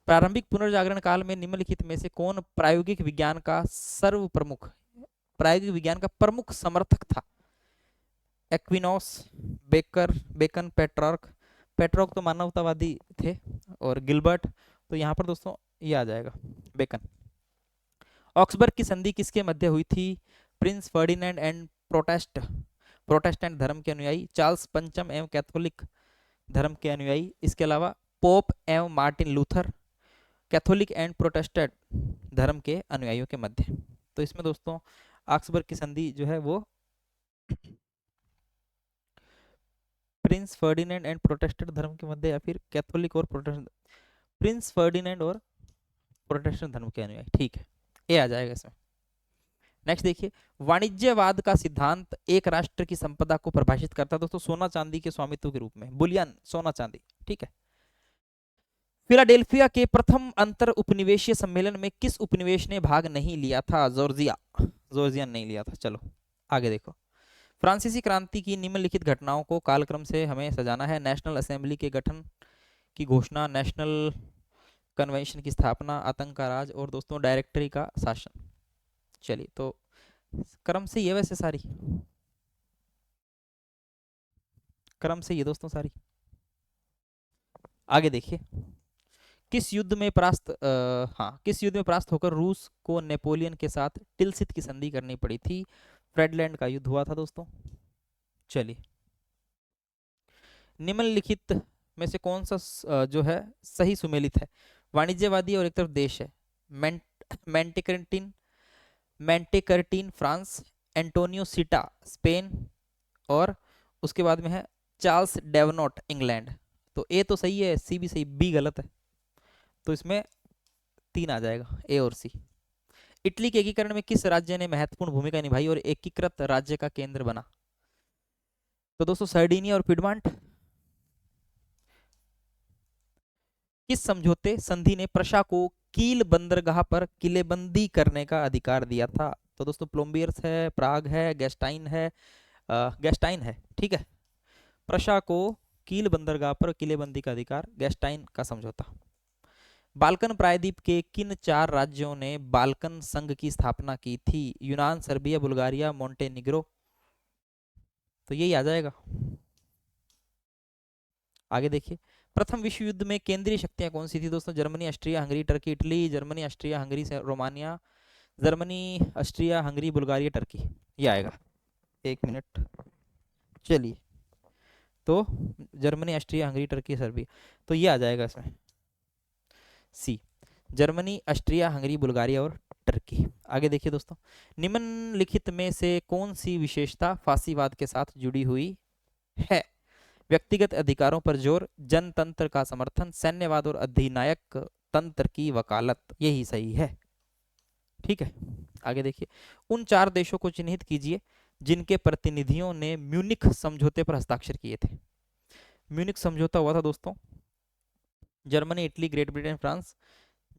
प्रारंभिक पुनर्जागरण काल में निम्नलिखित में से कौन प्रायोगिक विज्ञान का प्रायोगिक विज्ञान का प्रमुख समर्थक था? एक्विनोस, बेकन, पेट्रॉर्क तो मानवतावादी थे, और गिलबर्ट, तो यहाँ पर दोस्तों ये आ जाएगा बेकन। ऑक्सबर्ग की संधि किसके मध्य हुई थी? प्रिंस फर्डिनेंड एंड प्रोटेस्टेंट धर्म के अनुयायी, चार्ल्स पंचम एवं कैथोलिक धर्म के अनुयायी, इसके अलावा पोप एवं Martin Luther, Catholic and Protestant धर्म के अनुयायियों के मध्य। तो इसमें दोस्तों ऑक्सबर्ग की संधि जो है वो प्रिंस फर्डिनेंड एंड प्रोटेस्टेंट धर्म के मध्य, या फिर कैथोलिक और प्रोटेस्टेंट, प्रिंस फर्डिनेंड और प्रोटेस्टेंट धर्म के अनुयायी, ठीक है, ये आ जाएगा इसमें। नेक्स्ट देखिए, वाणिज्यवाद का सिद्धांत एक राष्ट्र की संपदा को परिभाषित करता है दोस्तों सोना चांदी के स्वामित्व के रूप में, बुलियन, सोना चांदी, ठीक है। फिलाडेल्फिया के प्रथम अंतर उपनिवेशीय सम्मेलन में किस उपनिवेश ने भाग नहीं लिया था? जॉर्जिया, जॉर्जिया नहीं लिया था। चलो आगे देखो, फ्रांसीसी क्रांति की निम्नलिखित घटनाओं को कालक्रम से हमें सजाना है। नेशनल असेंबली के गठन की घोषणा, नेशनल कन्वेंशन की स्थापना, आतंक का राज, और दोस्तों डायरेक्टरी का शासन। चलिए तो क्रम से ये, वैसे सारी क्रम से ये दोस्तों सारी। आगे देखिए, किस युद्ध में परास्त होकर रूस को नेपोलियन के साथ टिलसित की संधि करनी पड़ी थी? फ्रेडलैंड का युद्ध हुआ था दोस्तों। चलिए, निम्नलिखित में से कौन सा जो है सही सुमेलित है? वाणिज्यवादी और एक तरफ देश है, मैंटेकर्टीन फ्रांस, एंटोनियो सीटा स्पेन, और उसके बाद में है चार्ल्स डेवनोट इंग्लैंड। तो ए तो सही है, सी भी सही, बी गलत है। तो इसमें 3 आ जाएगा, ए और सी। इटली के एकीकरण में किस राज्य ने महत्वपूर्ण भूमिका निभाई और एकीकृत राज्य का केंद्र बना? तो दोस्तों सर्डिनिया और पिडमांट। किस समझौते संधि ने प्रशा को कील बंदरगाह पर किलेबंदी करने का अधिकार दिया था? तो दोस्तों प्लोम्बियर्स है, प्राग है, गैस्टाइन है, ठीक है। प्रशा को कील बंदरगाह पर किलेबंदी का अधिकार, गैस्टाइन का समझौता। बाल्कन प्रायद्वीप के किन 4 राज्यों ने बाल्कन संघ की स्थापना की थी? यूनान, सर्बिया, बुल्गारिया, मोंटेनिग्रो। तो यही आ जाएगा। आगे देखिए, प्रथम विश्व युद्ध में केंद्रीय शक्तियां कौन सी थी दोस्तों? Germany, Austria, Hungary, Turkey, Italy. Germany, Austria, Hungary, Romania. Germany, Austria, Hungary, Bulgaria, Turkey, ये आएगा। 1 मिनट, चलिए, तो Germany, Austria, Hungary, Turkey, Serbia, तो ये आ जाएगा इसमें सी, जर्मनी, ऑस्ट्रिया, हंगरी, बुल्गारिया और टर्की। आगे देखिए दोस्तों, निम्नलिखित में से कौन सी विशेषता फासीवाद के साथ जुड़ी हुई है? व्यक्तिगत अधिकारों पर जोर, जनतंत्र का समर्थन, सैन्यवाद और अधिनायक तंत्र की वकालत, यही सही है, ठीक है। आगे देखिए, उन 4 देशों को चिन्हित कीजिए जिनके प्रतिनिधियों ने म्यूनिख समझौते पर हस्ताक्षर किए थे। म्यूनिख समझौता हुआ था दोस्तों Germany, Italy, Great Britain, France.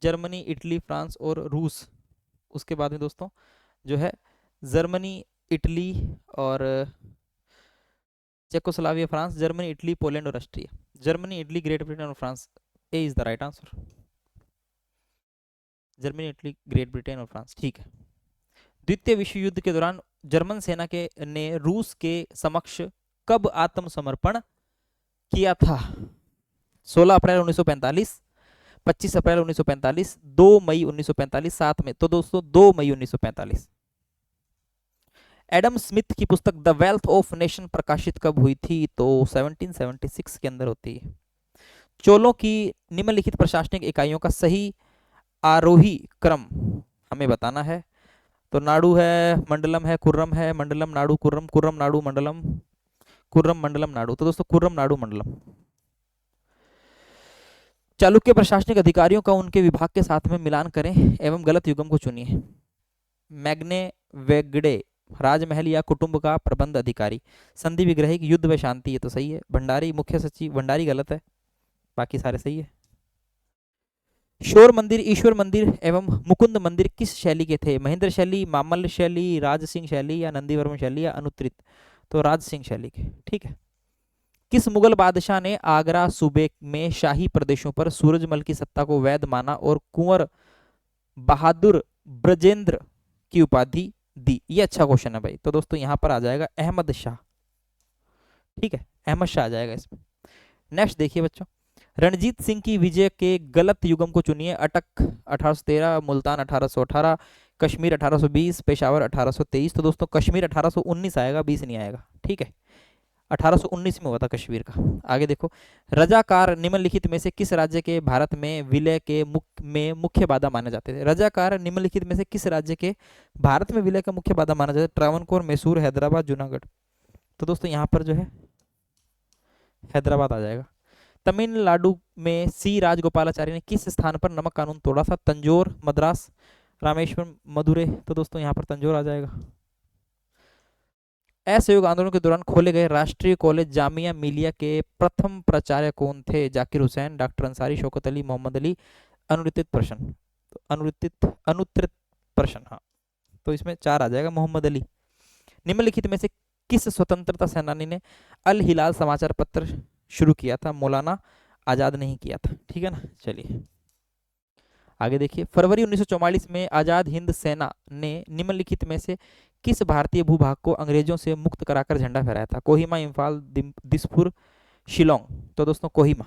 Germany, Italy, France और रूस। उसके बाद में दोस्तों जो है जर्मनी, इटली और Czechoslovakia, France, Germany, Italy, Poland और Austria. Germany, Italy, Great Britain और France, A is the right answer. Germany, Italy, Great Britain और फ्रांस, ठीक है। द्वितीय विश्व युद्ध के दौरान जर्मन सेना के ने रूस के समक्ष कब आत्मसमर्पण किया था? 16 अप्रैल 1945, 25 अप्रैल 1945, 2 मई 1945, 7 में। तो दोस्तों 2 मई 1945। एडम स्मिथ की पुस्तक द वेल्थ ऑफ नेशन प्रकाशित कब हुई थी? तो 1776 के अंदर होती है। चोलों की निम्नलिखित प्रशासनिक इकाइयों का सही आरोही क्रम हमें बताना है। तो नाडु है, मंडलम है, कुर्रम है, मंडलम, नाडु, कुर्रम, कुर्रम, नाडु, मंडलम, कुर्रम, मंडलम, नाडु। तो दोस्तों कुर्रम, नाडु, मंडलम। चालुक्य प्रशासनिक अधिकारियों का उनके विभाग के साथ में मिलान करें एवं गलत युग्म को चुनिए। मैग्ने वेगड़े, राजमहल या कुटुंब का प्रबंध अधिकारी। संधि विग्रहिक, युद्ध व शांति, ये तो सही है। भंडारी, मुख्य सचिव, भंडारी गलत है, बाकी सारे सही है। शोर मंदिर, ईश्वर मंदिर एवं मुकुंद मंदिर किस शैली के थे? महेंद्र शैली, मामल्ल शैली, राज सिंह शैली या नंदीवर्मन शैली या अनुत्तरित? तो राज सिंह शैली के, ठीक है। किस मुगल बादशाह ने आगरा सूबे में शाही प्रदेशों पर सूरजमल की सत्ता को वैध माना और कुंवर बहादुर ब्रजेंद्र की उपाधि दी? ये अच्छा क्वेश्चन है भाई। तो दोस्तों यहां पर आ जाएगा अहमद शाह, ठीक है, अहमद शाह आ जाएगा इसमें। नेक्स्ट देखिए बच्चों, रणजीत सिंह की विजय के गलत युग्म को चुनिए। अटक 1813, मुल्तान 1818, कश्मीर 1820, पेशावर 1823। तो दोस्तों कश्मीर 1819 आएगा, 20 नहीं आएगा, ठीक है। 1819 में हुआ था कश्मीर का। आगे देखो, रजाकार निम्नलिखित में से किस राज्य के भारत में विलय के मुख्य बाधा माने जाते थे? रजाकार निम्नलिखित में से किस राज्य के भारत में विलय का मुख्य बाधा माना जाता है? ट्रावनकोर, मैसूर, हैदराबाद, जूनागढ़। तो दोस्तों यहाँ पर जो है हैदराबाद आ जाएगा। तमिलनाडु में सी राजगोपालाचारी ने किस स्थान पर नमक कानून तोड़ा था? तंजौर, मद्रास, रामेश्वरम, मदुरै। तो दोस्तों यहाँ पर तंजौर आ जाएगा। असहयोग आंदोलन के दौरान खोले गए राष्ट्रीय कॉलेज जामिया मिलिया के प्रथम प्राचार्य कौन थे? जाकिर हुसैन, डॉक्टर अंसारी, शौकत अली, मोहम्मद अली। अनुत्तरित प्रश्न, तो अनुत्तरित प्रश्न, हाँ, तो इसमें 4 आ जाएगा, मोहम्मद अली। निम्नलिखित में से किस स्वतंत्रता सेनानी ने अल हिलाल समाचार पत्र शुरू किया था? मौलाना आजाद नहीं किया था। ठीक है ना। चलिए आगे देखिए, फरवरी 1944 में आजाद हिंद सेना ने निम्नलिखित में से किस भारतीय भूभाग को अंग्रेजों से मुक्त कराकर झंडा फहराया था? कोहिमा, इंफाल, दिसपुर, शिलोंग। तो दोस्तों कोहिमा।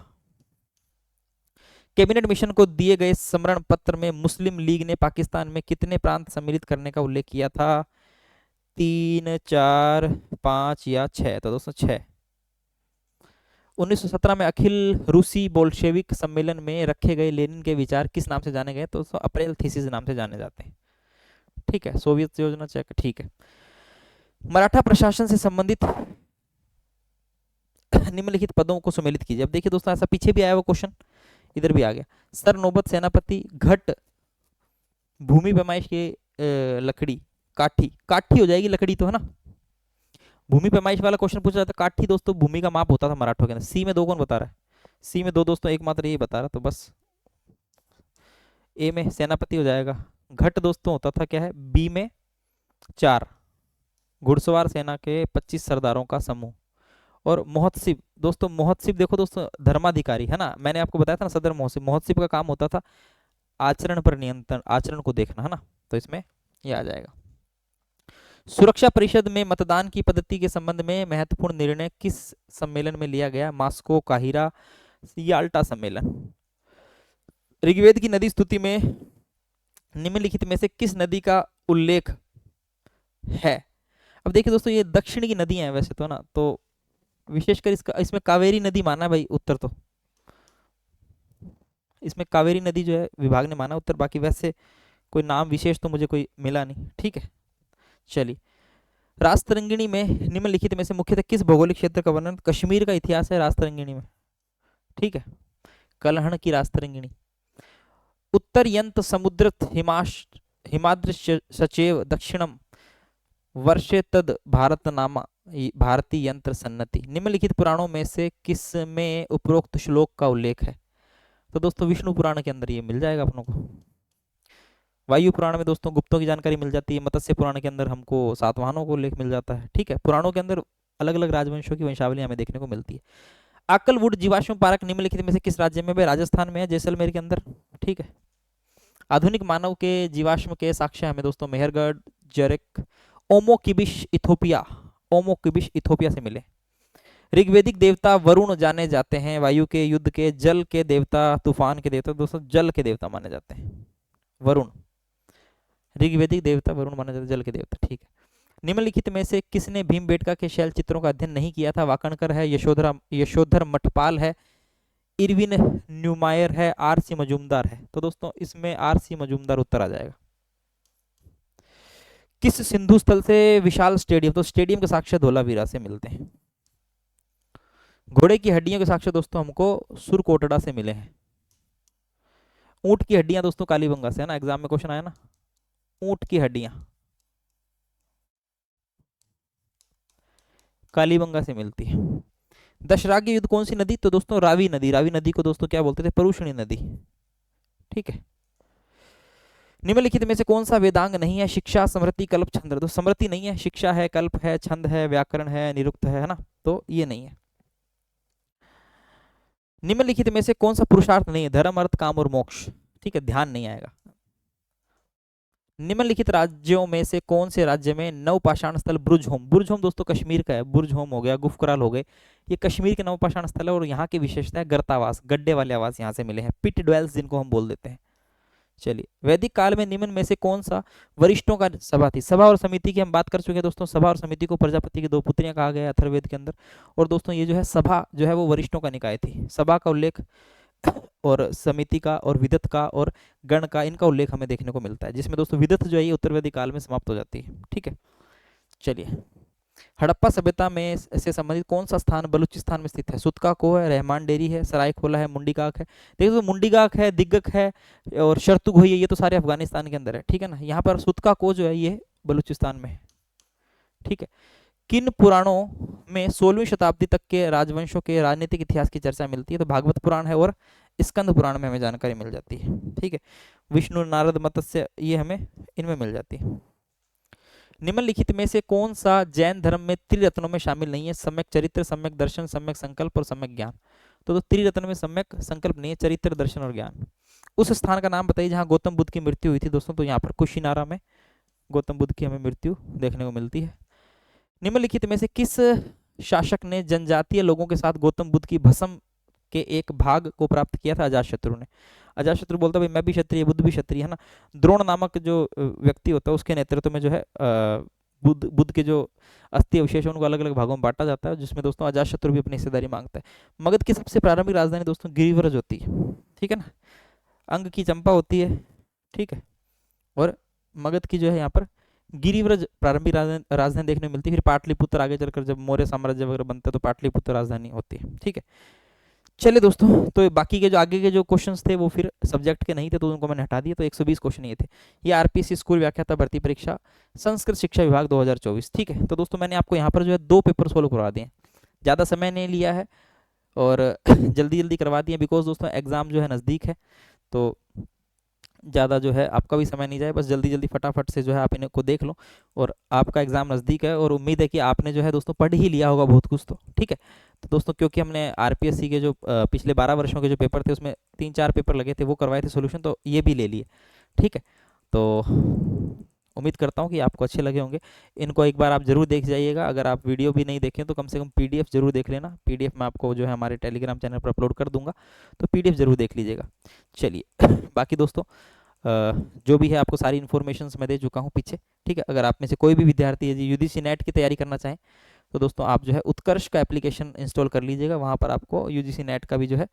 कैबिनेट मिशन को दिए गए समरण पत्र में मुस्लिम लीग ने पाकिस्तान में कितने प्रांत सम्मिलित करने का उल्लेख किया था? 3, 4, 5 या 6? तो दोस्तों 6। 1917 में अखिल रूसी बोल्शेविक सम्मेलन में रखे गए लेनिन के विचार किस नाम से जाने गए? तो अप्रैल थीसिस नाम से जाने जाते हैं। ठीक है। सोवियत योजना चेक, ठीक है। मराठा प्रशासन से संबंधित निम्नलिखित पदों को सुमेलित कीजिए। अब देखिए दोस्तों, ऐसा पीछे भी आया वो क्वेश्चन, इधर भी आ गया। सर नौबत सेनापति, घट भूमि पैमाइश के लकड़ी, काठी, काठी हो जाएगी, लकड़ी तो है ना। भूमि पैमाइश वाला क्वेश्चन पूछा जाता, काठी दोस्तों भूमि का माप होता था मराठों के अंदर। सी में 2 कौन बता रहा है? सी में 2 दोस्तों एकमात्र यही बता रहा, तो बस ए में सेनापति हो जाएगा। घट दोस्तों होता था क्या है, बी में 4 घुड़सवार सेना के 25 सरदारों का समूह। और महोत्सव दोस्तों, महोत्सव देखो दोस्तों, धर्माधिकारी है ना, मैंने आपको बताया था ना, सदर महोत्सव। महोत्सव का काम होता था आचरण पर नियंत्रण, आचरण को देखना, है ना, तो इसमें ये आ जाएगा। सुरक्षा परिषद में मतदान की पद्धति के संबंध में महत्वपूर्ण निर्णय किस सम्मेलन में लिया गया? मास्को, काहिरा, याल्टा सम्मेलन। ऋग्वेद की नदी स्तुति में निम्नलिखित में से किस नदी का उल्लेख है? अब देखिए दोस्तों, ये दक्षिण की नदी है वैसे तो ना, तो विशेषकर इसमें कावेरी नदी माना भाई उत्तर, तो इसमें कावेरी नदी जो है विभाग ने माना उत्तर, बाकी वैसे कोई नाम विशेष तो मुझे कोई मिला नहीं। ठीक है। चलिए, राजतरंगिणी में निम्नलिखित में से मुख्यतः किस भौगोलिक क्षेत्र का वर्णन? कश्मीर का इतिहास है राजतरंगिणी में। ठीक है। कलहण की राजतरंगिणी। उत्तर यंत समुद्र हिमाद्र सचेव दक्षिणम वर्षे तद भारत नामा भारतीय यंत्र सन्नति। निम्नलिखित पुराणों में से किस में उपरोक्त श्लोक का उल्लेख है? तो दोस्तों विष्णु पुराण के अंदर ये मिल जाएगा अपनों को। वायु पुराण में दोस्तों गुप्तों की जानकारी मिल जाती है। मत्स्य पुराण के अंदर हमको सातवाहनों को उल्लेख मिल जाता है। ठीक है। पुराणों के अंदर अलग अलग राजवंशों की वंशावली हमें देखने को मिलती है। आकलवुड जीवाश्म पार्क निम्नलिखित में से किस राज्य में? राजस्थान में है, जैसलमेर के अंदर। ठीक है। आधुनिक मानव के जीवाश्म के साक्ष्य हमें दोस्तों मेहरगढ़, जरेक, ओमोकिबिश इथोपिया से मिले। ऋग्वेदिक देवता वरुण जाने जाते हैं, वायु के, युद्ध के, जल के देवता, तूफान के देवता। दोस्तों जल के देवता माने जाते हैं वरुण। ऋग्वेदिक देवता वरुण माने जाते हैं, जल के देवता। ठीक है। निम्नलिखित में से किसने भीमबेटका के शैल चित्रों का अध्ययन नहीं किया था? वाकणकर है, यशोधर मठपाल है, इरविन न्यूमायर है, आर.सी. मजूमदार है। तो दोस्तों इसमें आर.सी. मजूमदार उत्तर आ जाएगा। किस सिंधु स्थल से विशाल स्टेडियम? तो स्टेडियम के साक्ष्य धोलावीरा से मिलते हैं। घोड़े की हड्डियों के साक्ष्य दोस्तों हमको सुरकोटड़ा से मिले हैं। ऊंट की हड्डियां दोस्तों कालीबंगा से, है ना, एग्जाम में क्वेश्चन आया ना, ऊंट की हड्डियां कालीबंगा से मिलती है। दशराग्य युद्ध कौन सी नदी? तो दोस्तों रावी नदी। रावी नदी को दोस्तों क्या बोलते थे? परुषणी नदी। ठीक है। निम्नलिखित में से कौन सा वेदांग नहीं है? शिक्षा, स्मृति, कल्प, छंद। तो स्मृति नहीं है, शिक्षा है, कल्प है, छंद है, व्याकरण है, निरुक्त है ना, तो ये नहीं है। निम्नलिखित में से कौन सा पुरुषार्थ नहीं है? धर्म, अर्थ, काम और मोक्ष। ठीक है, ध्यान नहीं आएगा। निम्नलिखित राज्यों में से कौन से राज्य में नवपाषाण स्थल बुर्जहोम? बुर्जहोम दोस्तों कश्मीर का है। बुर्जहोम हो गया, गुफकराल हो गए, ये कश्मीर के नवपाषाण स्थल है। और यहाँ की विशेषता है गर्तावास, गड्ढे वाले आवास यहाँ से मिले हैं, पिट ड्वेल्स जिनको हम बोल देते हैं। चलिए, वैदिक काल में निम्न में से कौन सा वरिष्ठों का सभा थी? सभा और समिति की हम बात कर चुके हैं दोस्तों। सभा और समिति को प्रजापति की दो पुत्रियां कहा गया है अथर्ववेद के अंदर। और दोस्तों ये जो है सभा जो है वो वरिष्ठों का निकाय थी। सभा का उल्लेख और समिति का और विदत का और गण का, इनका उल्लेख हमें देखने को मिलता है, जिसमें दोस्तों विदत जो है ये उत्तर वैदिक काल में समाप्त हो जाती है। ठीक है, चलिए, हड़प्पा सभ्यता में से संबंधित कौन सा स्थान बलूचिस्तान में स्थित है? सुतका को है, रहमान डेरी है, सरायखोला है, मुंडीगाक है। देखिए तो मुंडीगाक है, दिग्गक है और शर्तुग है, ये तो सारे अफगानिस्तान के अंदर है। ठीक है ना, यहाँ पर सुतका को जो है ये बलूचिस्तान में है। ठीक है, किन पुराणों में 16वीं शताब्दी तक के राजवंशों के राजनीतिक इतिहास की चर्चा मिलती है? तो भागवत पुराण है और स्कंद पुराण में हमें जानकारी मिल जाती है। ठीक है, विष्णु, नारद, मत्स्य, ये हमें इनमें मिल जाती है। निम्नलिखित में से कौन सा जैन धर्म में त्रिरत्नों में शामिल नहीं है? सम्यक चरित्र, सम्यक दर्शन, सम्यक संकल्प और सम्यक ज्ञान। तो त्रिरत्न में सम्यक संकल्प नहीं है, चरित्र, दर्शन और ज्ञान। उस स्थान का नाम बताइए जहां गौतम बुद्ध की मृत्यु हुई थी दोस्तों। तो यहाँ पर कुशीनारा में गौतम बुद्ध की हमें मृत्यु देखने को मिलती है। निम्नलिखित में से किस शासक ने जनजातीय लोगों के साथ गौतम बुद्ध की भस्म के एक भाग को प्राप्त किया था? अजातशत्रु ने। अजातशत्रु बोलता भाई मैं भी क्षत्रिय, बुद्ध भी क्षत्रिय है ना। द्रोण नामक जो व्यक्ति होता है उसके नेतृत्व में जो है बुद्ध के जो अस्थि अवशेष उनको अलग अलग भागों में बांटा जाता है, जिसमें दोस्तों अजातशत्रु भी अपनी हिस्सेदारी मांगता है। मगध की सबसे प्रारंभिक राजधानी दोस्तों गिरिव्रज होती है। ठीक है ना, अंग की चंपा होती है। ठीक है, और मगध की जो है यहाँ पर गिरिव्रज प्रारंभिक राजधानी देखने को मिलती है। फिर पाटलिपुत्र आगे चलकर जब मौर्य साम्राज्य वगैरह बनता है तो पाटलिपुत्र राजधानी होती है। ठीक है, चलिए दोस्तों, तो बाकी के जो आगे के जो क्वेश्चंस थे वो फिर सब्जेक्ट के नहीं थे तो उनको मैंने हटा दिया। तो 120 क्वेश्चन ये थे। ये आरपीएससी स्कूल व्याख्याता भर्ती परीक्षा संस्कृत शिक्षा विभाग 2024। ठीक है, तो दोस्तों मैंने आपको यहाँ पर जो है 2 पेपर सोल्व करवा दिए, ज़्यादा समय नहीं लिया है और जल्दी जल्दी करवा दिए, बिकॉज दोस्तों एग्जाम जो है नज़दीक है, तो ज़्यादा जो है आपका भी समय नहीं जाए, बस जल्दी जल्दी फटाफट से जो है आप इनको देख लो। और आपका एग्ज़ाम नज़दीक है और उम्मीद है कि आपने जो है दोस्तों पढ़ ही लिया होगा बहुत कुछ तो। ठीक है, तो दोस्तों क्योंकि हमने आरपीएससी के जो पिछले 12 वर्षों के जो पेपर थे उसमें 3-4 पेपर लगे थे, वो करवाए थे सोल्यूशन, तो ये भी ले लिए। ठीक है, तो उम्मीद करता हूँ कि आपको अच्छे लगे होंगे। इनको एक बार आप जरूर देख जाइएगा। अगर आप वीडियो भी नहीं देखें तो कम से कम पीडीएफ जरूर देख लेना। पीडीएफ मैं आपको जो है हमारे टेलीग्राम चैनल पर अपलोड कर दूंगा, तो पीडीएफ जरूर देख लीजिएगा। चलिए बाकी दोस्तों जो भी है आपको सारी इन्फॉर्मेशन मैं दे चुका हूँ पीछे। ठीक है, अगर आप में से कोई भी विद्यार्थी यदि यूजीसी नेट की तैयारी करना चाहें तो दोस्तों आप जो है उत्कर्ष का एप्लीकेशन इंस्टॉल कर लीजिएगा। वहाँ पर आपको यूजीसी नेट का भी जो है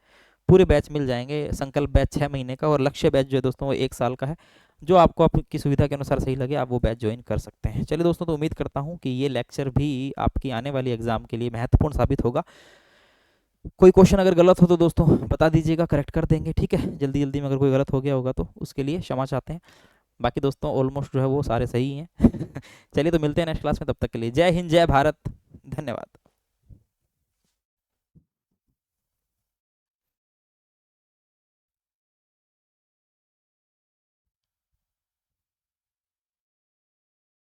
पूरे बैच मिल जाएंगे। संकल्प बैच 6 महीने का और लक्ष्य बैच जो है दोस्तों वो 1 साल का है। जो आपको आपकी सुविधा के अनुसार सही लगे आप वो बैच ज्वाइन कर सकते हैं। चलिए दोस्तों, तो उम्मीद करता हूँ कि ये लेक्चर भी आपकी आने वाली एग्जाम के लिए महत्वपूर्ण साबित होगा। कोई क्वेश्चन अगर गलत हो तो दोस्तों बता दीजिएगा, करेक्ट कर देंगे। ठीक है, जल्दी जल्दी में अगर कोई गलत हो गया होगा तो उसके लिए क्षमा चाहते हैं। बाकी दोस्तों ऑलमोस्ट जो है वो सारे सही हैं। चलिए तो मिलते हैं नेक्स्ट क्लास में, तब तक के लिए जय हिंद, जय भारत, धन्यवाद।